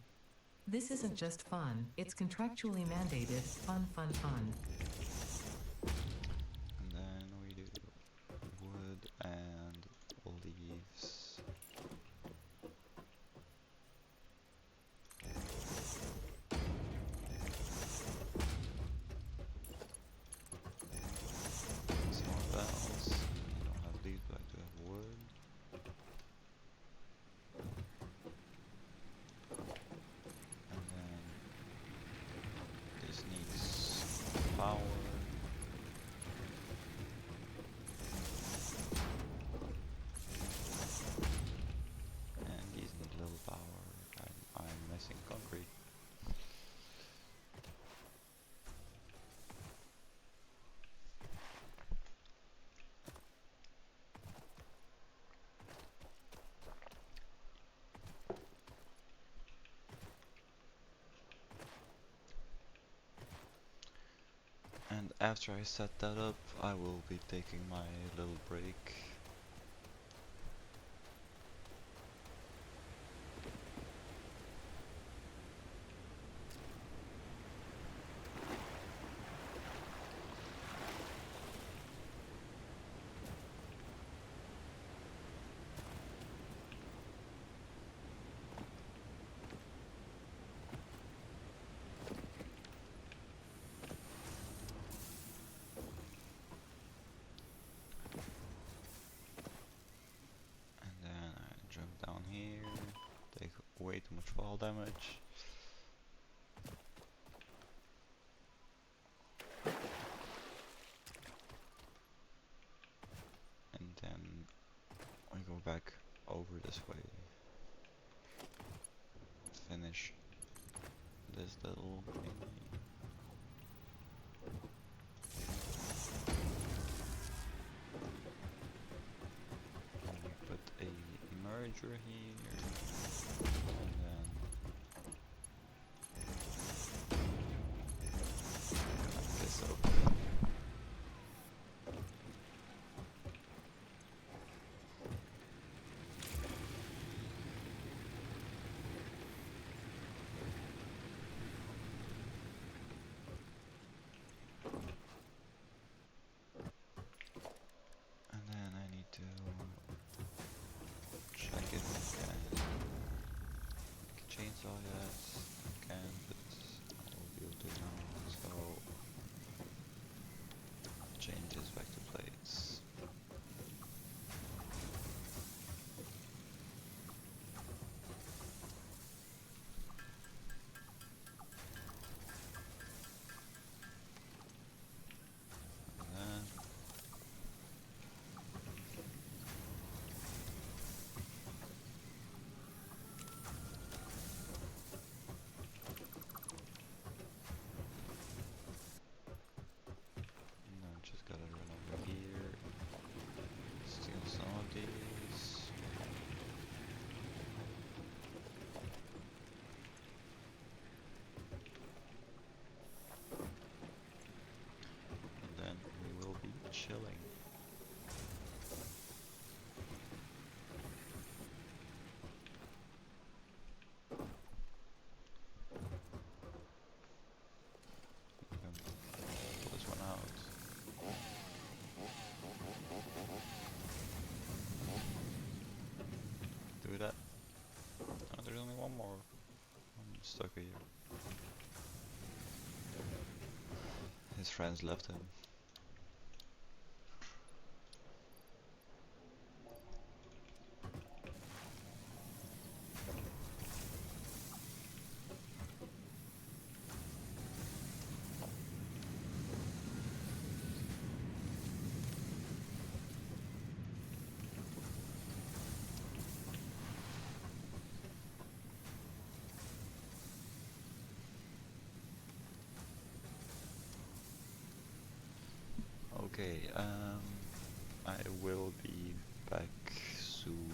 [SPEAKER 2] This isn't just fun, it's contractually mandated fun, fun, fun.
[SPEAKER 1] And then we do wood and leaves. Some of bells. I don't have leaves, but I do have wood. And then this needs power. And these need little power. I'm missing concrete. And after I set that up, I will be taking my little break. And then I jump down here, take way too much fall damage. And then we go back over this way. Finish this little thingy. And we put a merger here. And then connect this up. And then I need to check if I can make a chainsaw. Yes, I can, but I will be able to now. So change this back to plates. And then just gotta run over here, steal some of these. And then we will be chilling. Pull this one out. Do that. Oh, there's only one more. I'm stuck here. His friends left him. Okay, I will be back soon.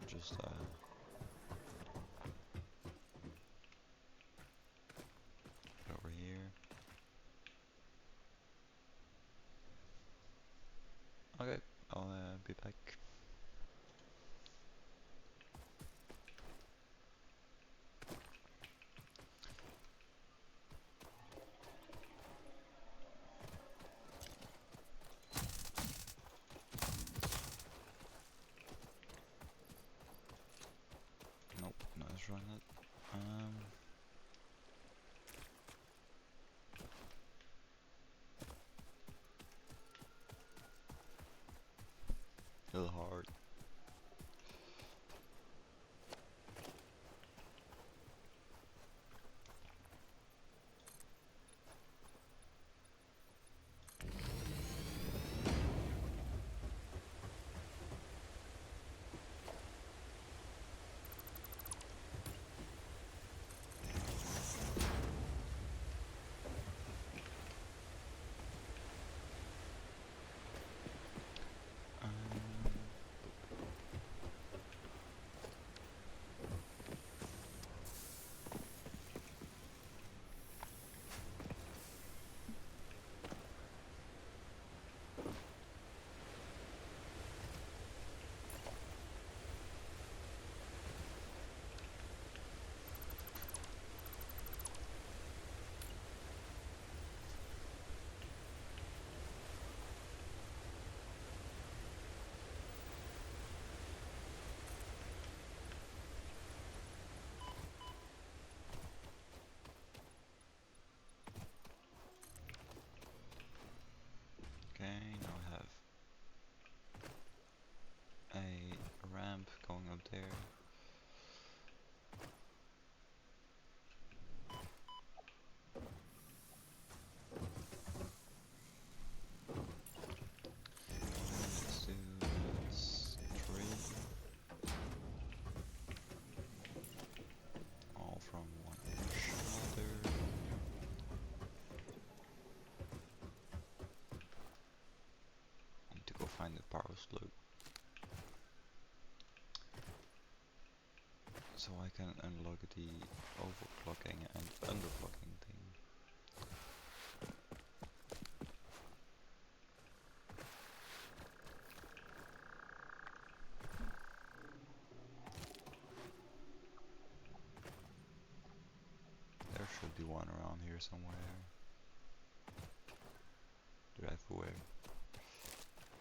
[SPEAKER 1] Just get over here. Okay, I'll be back. Nope, no, let's run it. A little hard. Okay, now I have a ramp going up there. Let's do this 3. All from one shoulder. Need to go find the power slope. So I can unlock the overclocking and underclocking thing. There should be one around here somewhere. Drive away.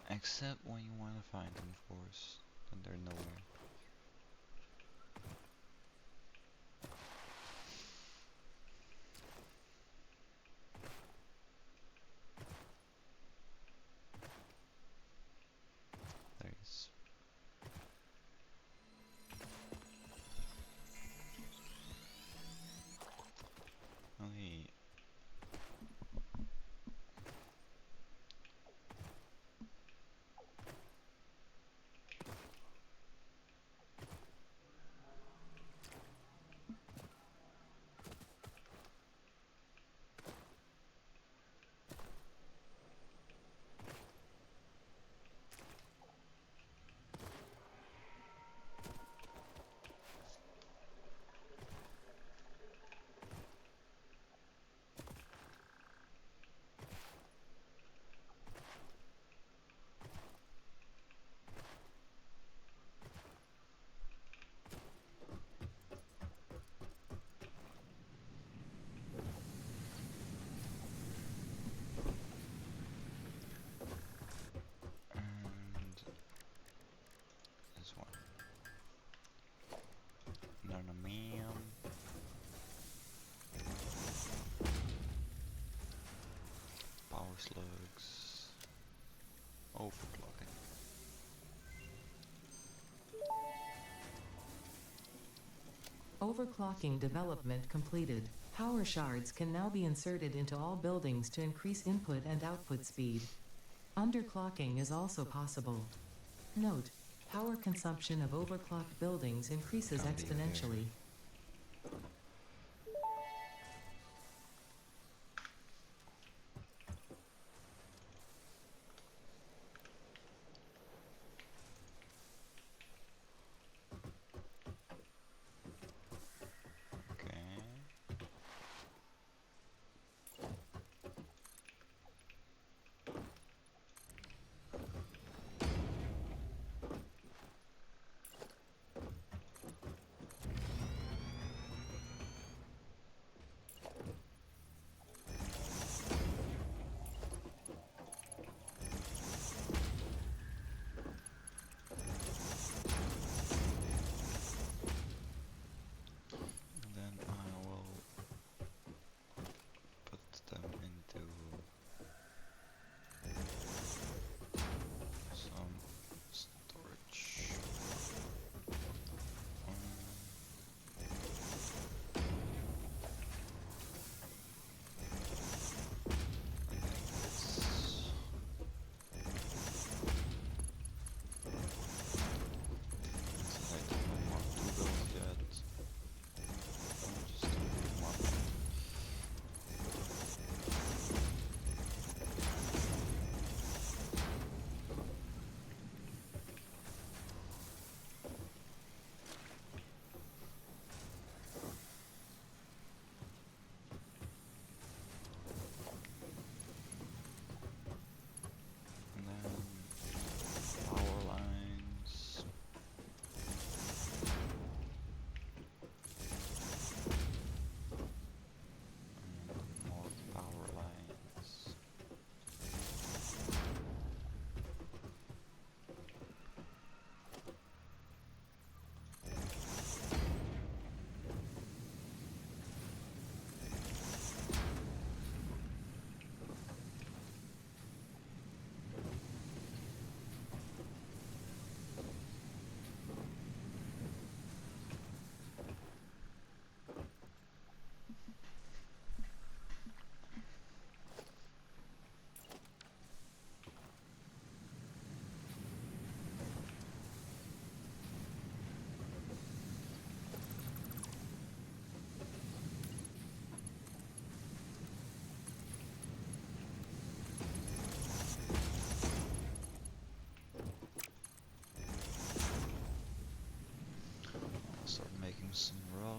[SPEAKER 1] Except when you want to find them, of course. Then they're nowhere. There he is. Oh, hey. And this one. Nanamium. Power slugs. Overclocking.
[SPEAKER 2] Overclocking development completed. Power shards can now be inserted into all buildings to increase input and output speed. Underclocking is also possible. Note: power consumption of overclocked buildings increases exponentially.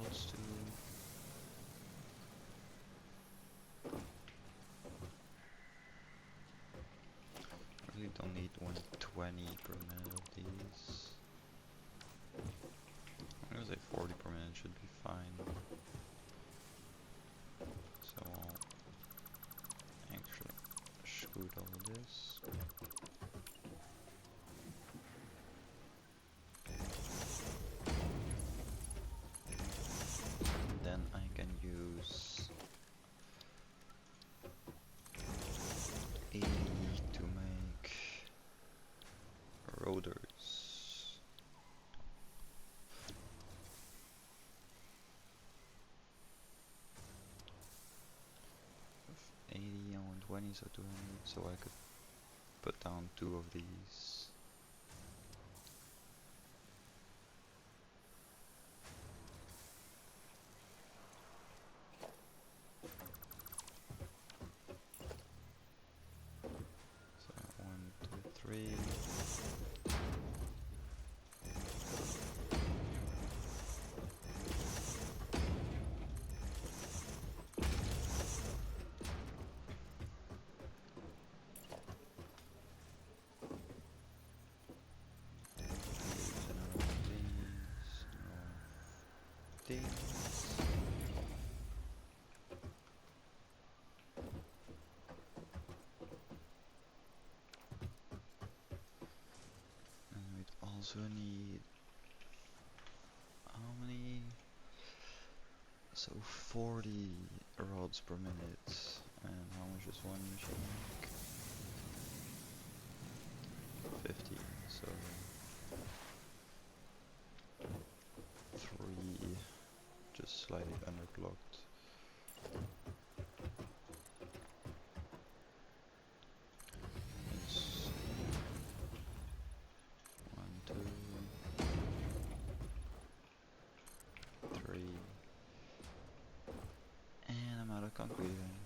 [SPEAKER 1] rods too. Really don't need 120 per minute of these. I'm gonna say 40 per minute should be fine. So I'll actually scoot all of this. Then I can use 80 to make rotors. 80 and 120, so 200, so I could put down 2 of these. So 1, 2, 3. These. And we'd also need how many? So 40 rods per minute. And how much is one machine make? 50. So 3, just slightly underclocked. It's 1, 2, 3, and I'm out of concrete again.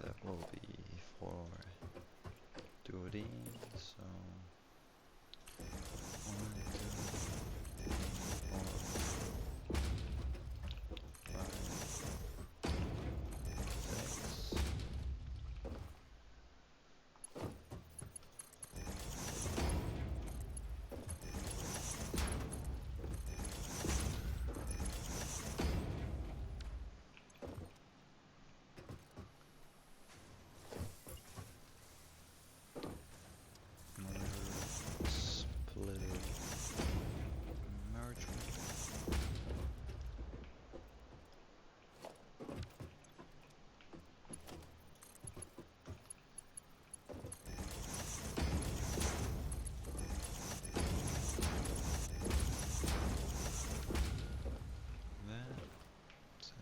[SPEAKER 1] That will be for 2 of these, so 1, 2, 3, 4, 5, 6. Split merge.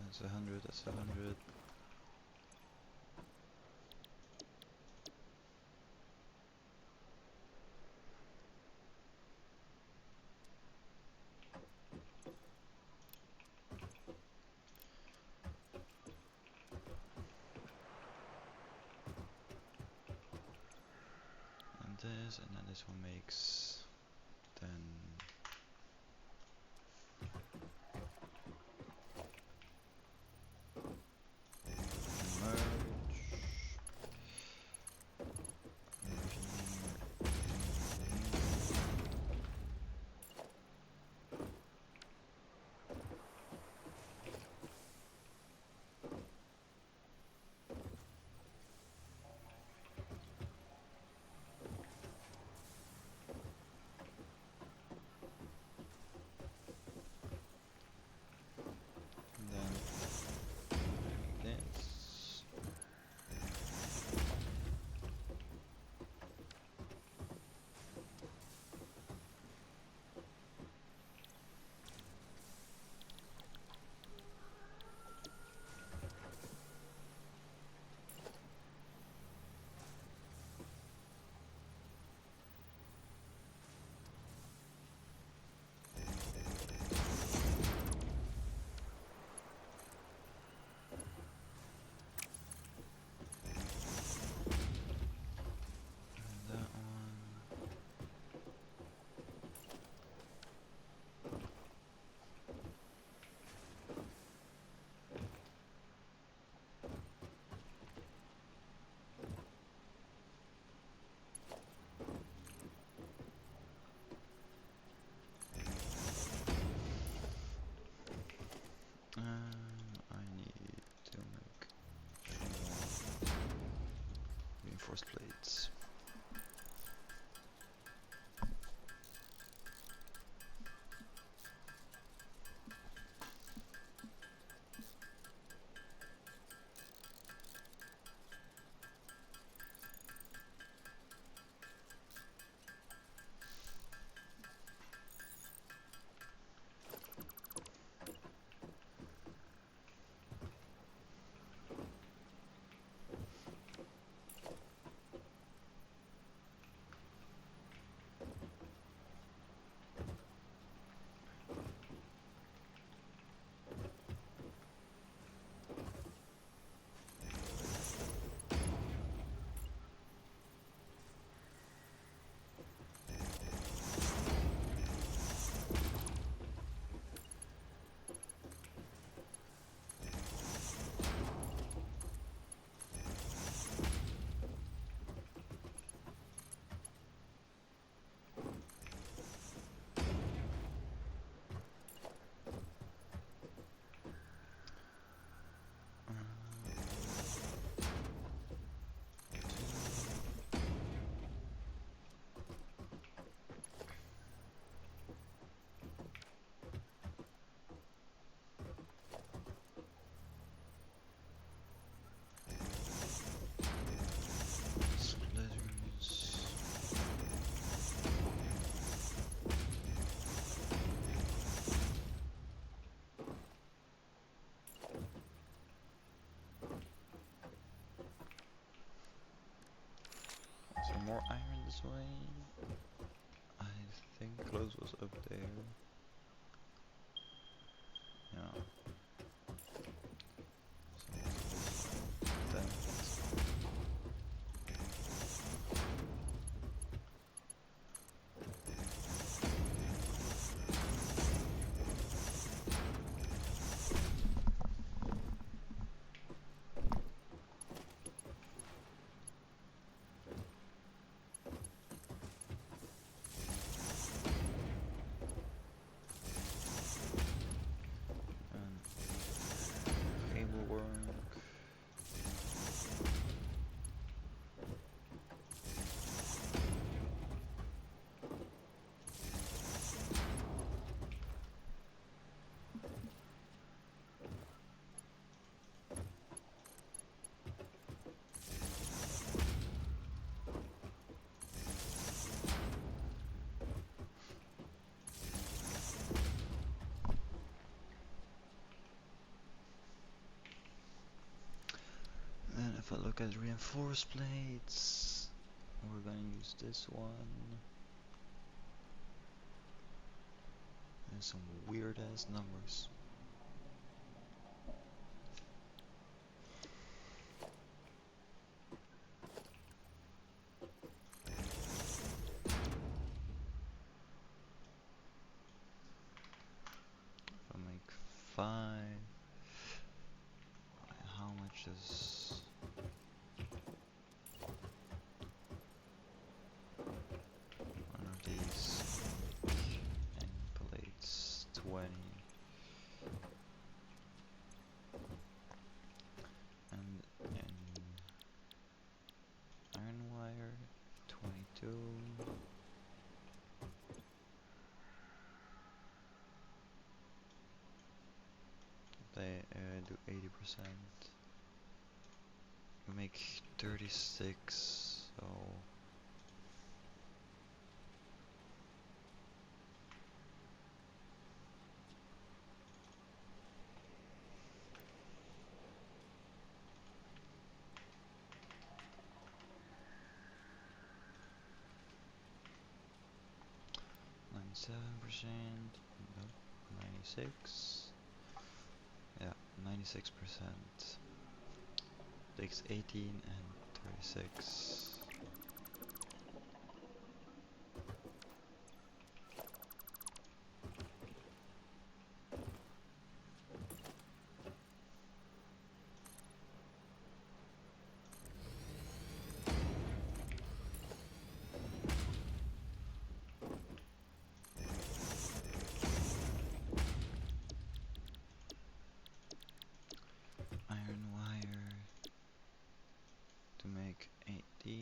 [SPEAKER 1] That's 100, that's 100. this, and then this one makes 10. Merge. I need to make reinforced plates. More iron this way. I think clothes was up there. Yeah. If I look at reinforced plates, we're gonna use this one. There's some weird ass numbers. 5. How much is one of these and plates? 20. And in iron wire, 22. They do 80%. We make 36, so %, no, 96. Yeah, 96%. Takes 18 and 36. Iron wire to make 18.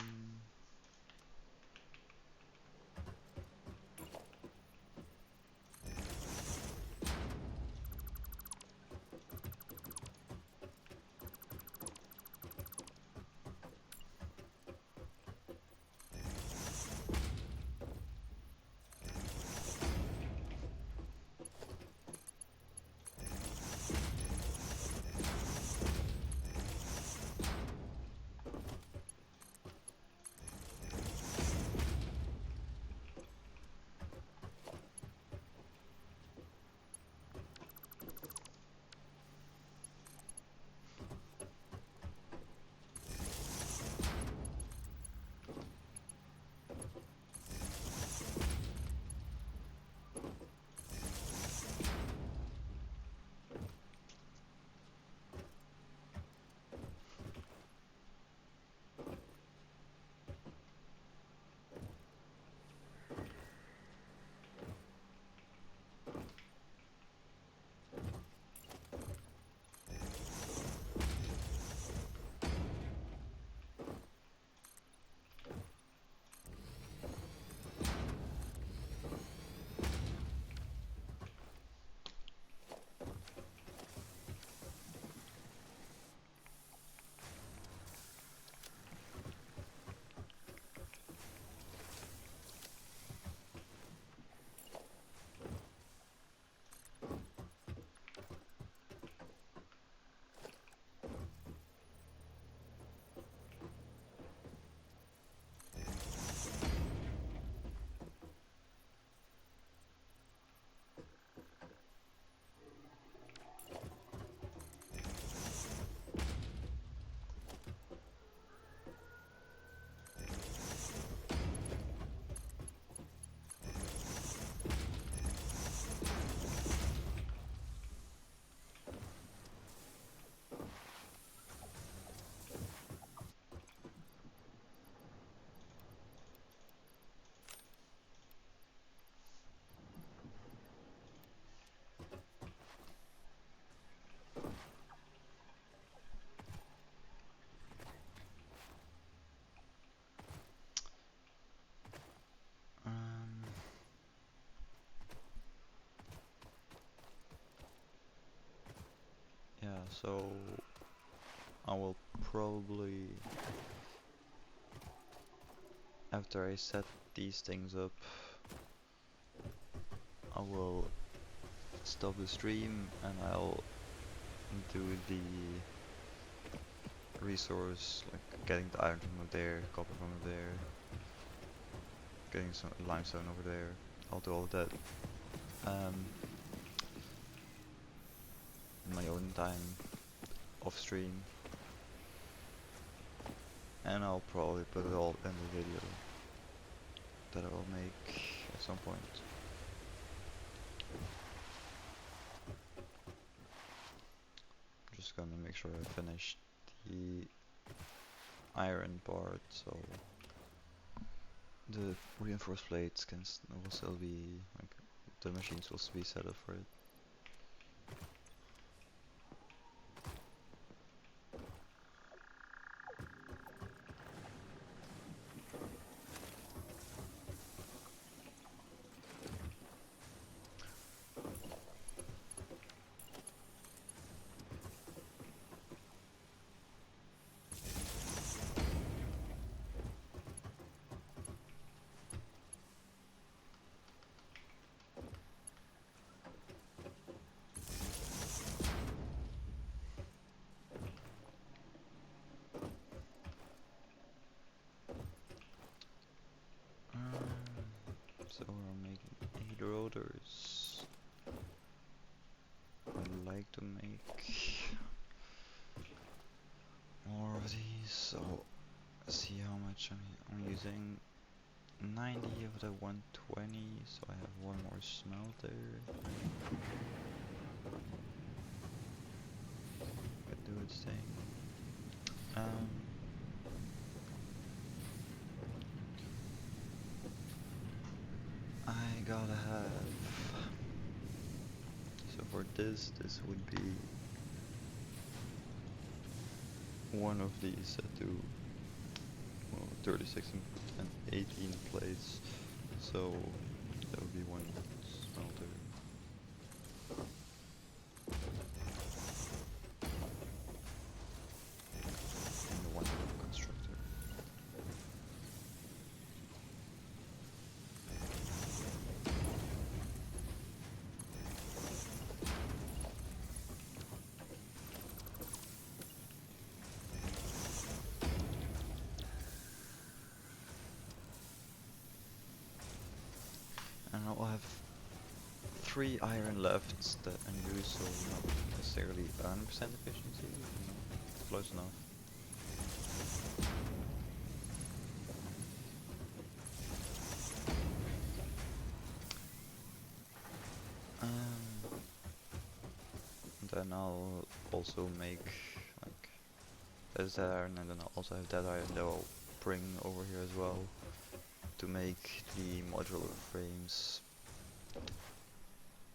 [SPEAKER 1] Yeah, so I will probably, after I set these things up, I will stop the stream and I'll do the resource, like getting the iron from over there, copper from over there, getting some limestone over there. I'll do all of that in my own time, off stream, and I'll probably put it all in the video that I will make at some point. gonna make sure I finish the iron part, so the reinforced plates will still be, like, the machines will be set up for it. So we're making 8 rotors. I'd like to make more of these, so let's see how much I'm using. 90 of the 120, so I have one more smelter. Could do its thing. I gotta have. So for this would be one of these that do, well, 36 and 18 plates. So that would be one smelter. And one constructor. And I'll have 3 iron left that unused, so not necessarily 100% efficiency, you know, close enough. Then I'll also make, like, there's that iron, and then I'll also have that iron that I'll bring over here as well to make the modular frames,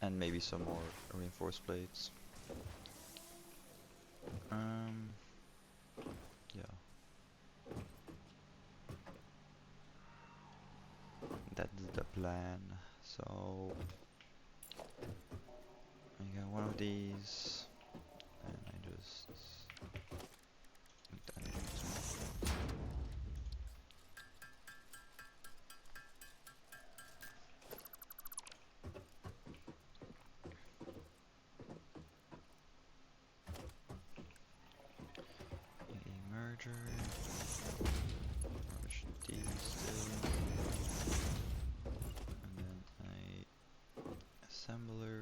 [SPEAKER 1] and maybe some more reinforced plates. Yeah. That's the plan. So I got one of these, and I just a merger, merge these two, and then a assembler.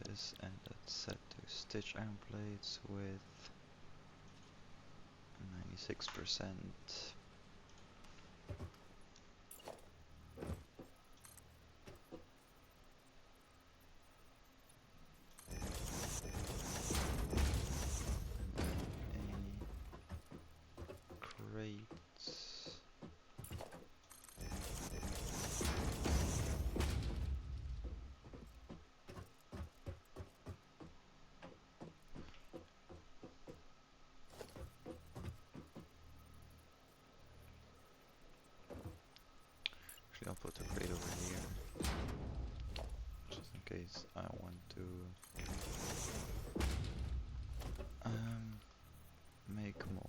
[SPEAKER 1] This, and that's set to stitch iron plates with 96%. I'll put the crate over here, just in case I want to make more.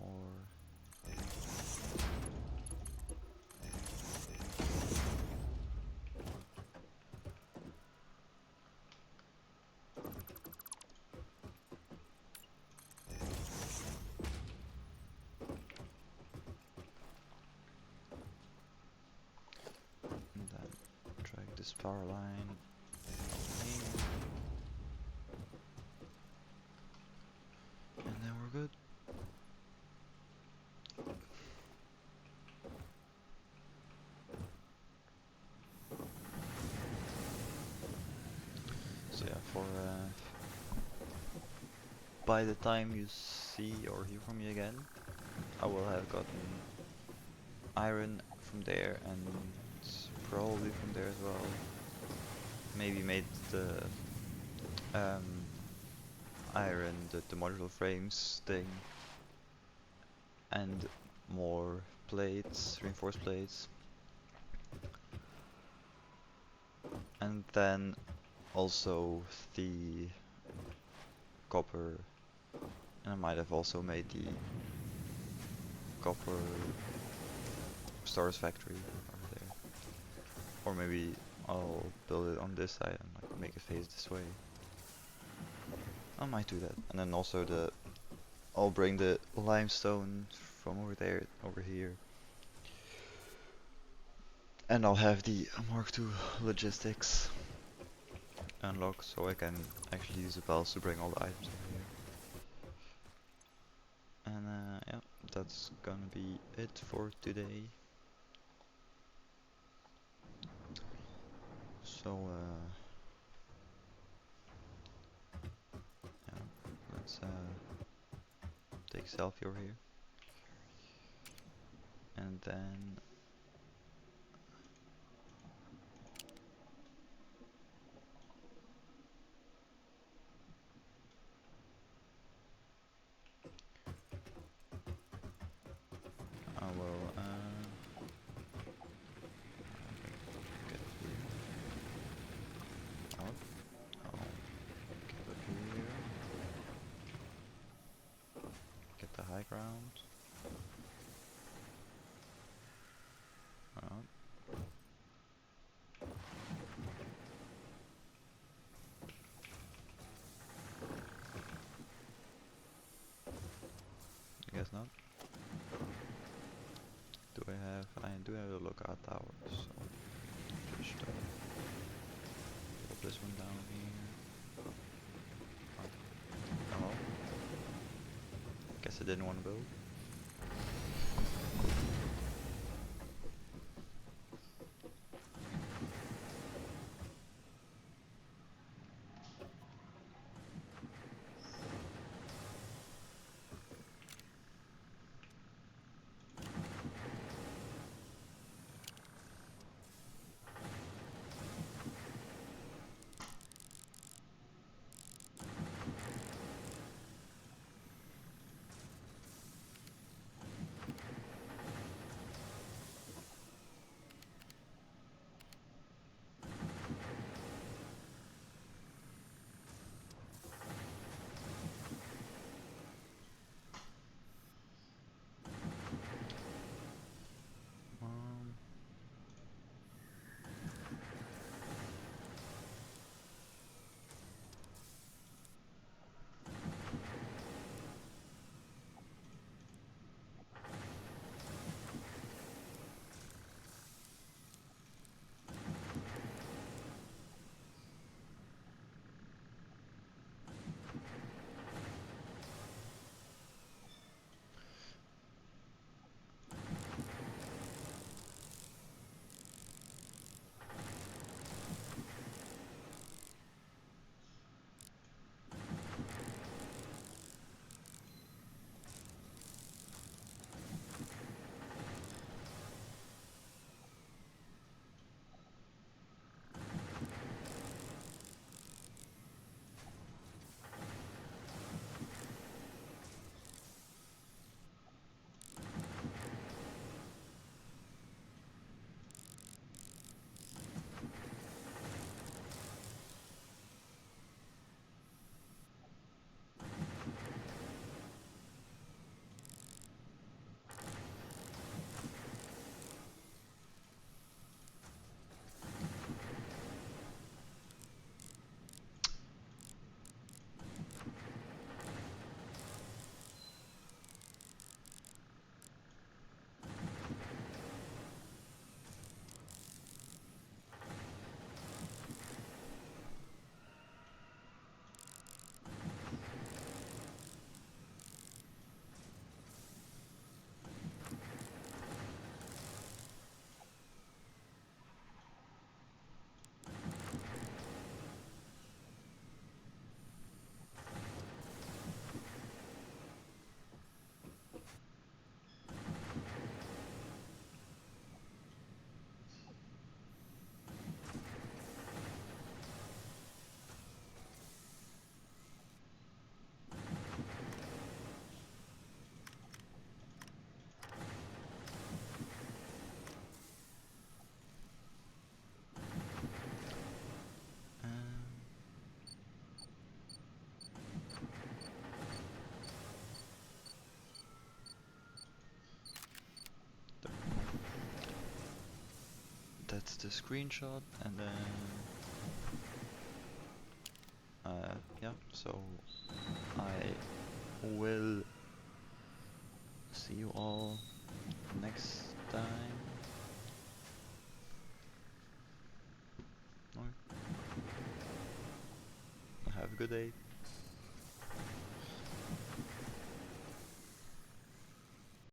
[SPEAKER 1] And then drag this power line over here. And then we're good. yeah, for by the time you see or hear from me again, I will have gotten iron from there and probably from there as well. Maybe made the um, iron, the modular frames thing, and more plates, reinforced plates, and then also the copper, and I might have also made the copper Satisfactory over there, or maybe I'll build it on this side and like make it face this way. I might do that, and then also I'll bring the limestone from over there over here, and I'll have the Mark II logistics unlocked, so I can actually use the bells to bring all the items over here. And yeah, that's gonna be it for today. So yeah, let's take a selfie over here, and then I will get up here. Up. I'll get up here. Get the high ground. Up. I guess not. Do I have? I do have a lookout tower, so just pull this one down here. Oh, well. Guess I didn't want to build. that's the screenshot, and then yeah, so I will see you all next time. Alright. Have a good day.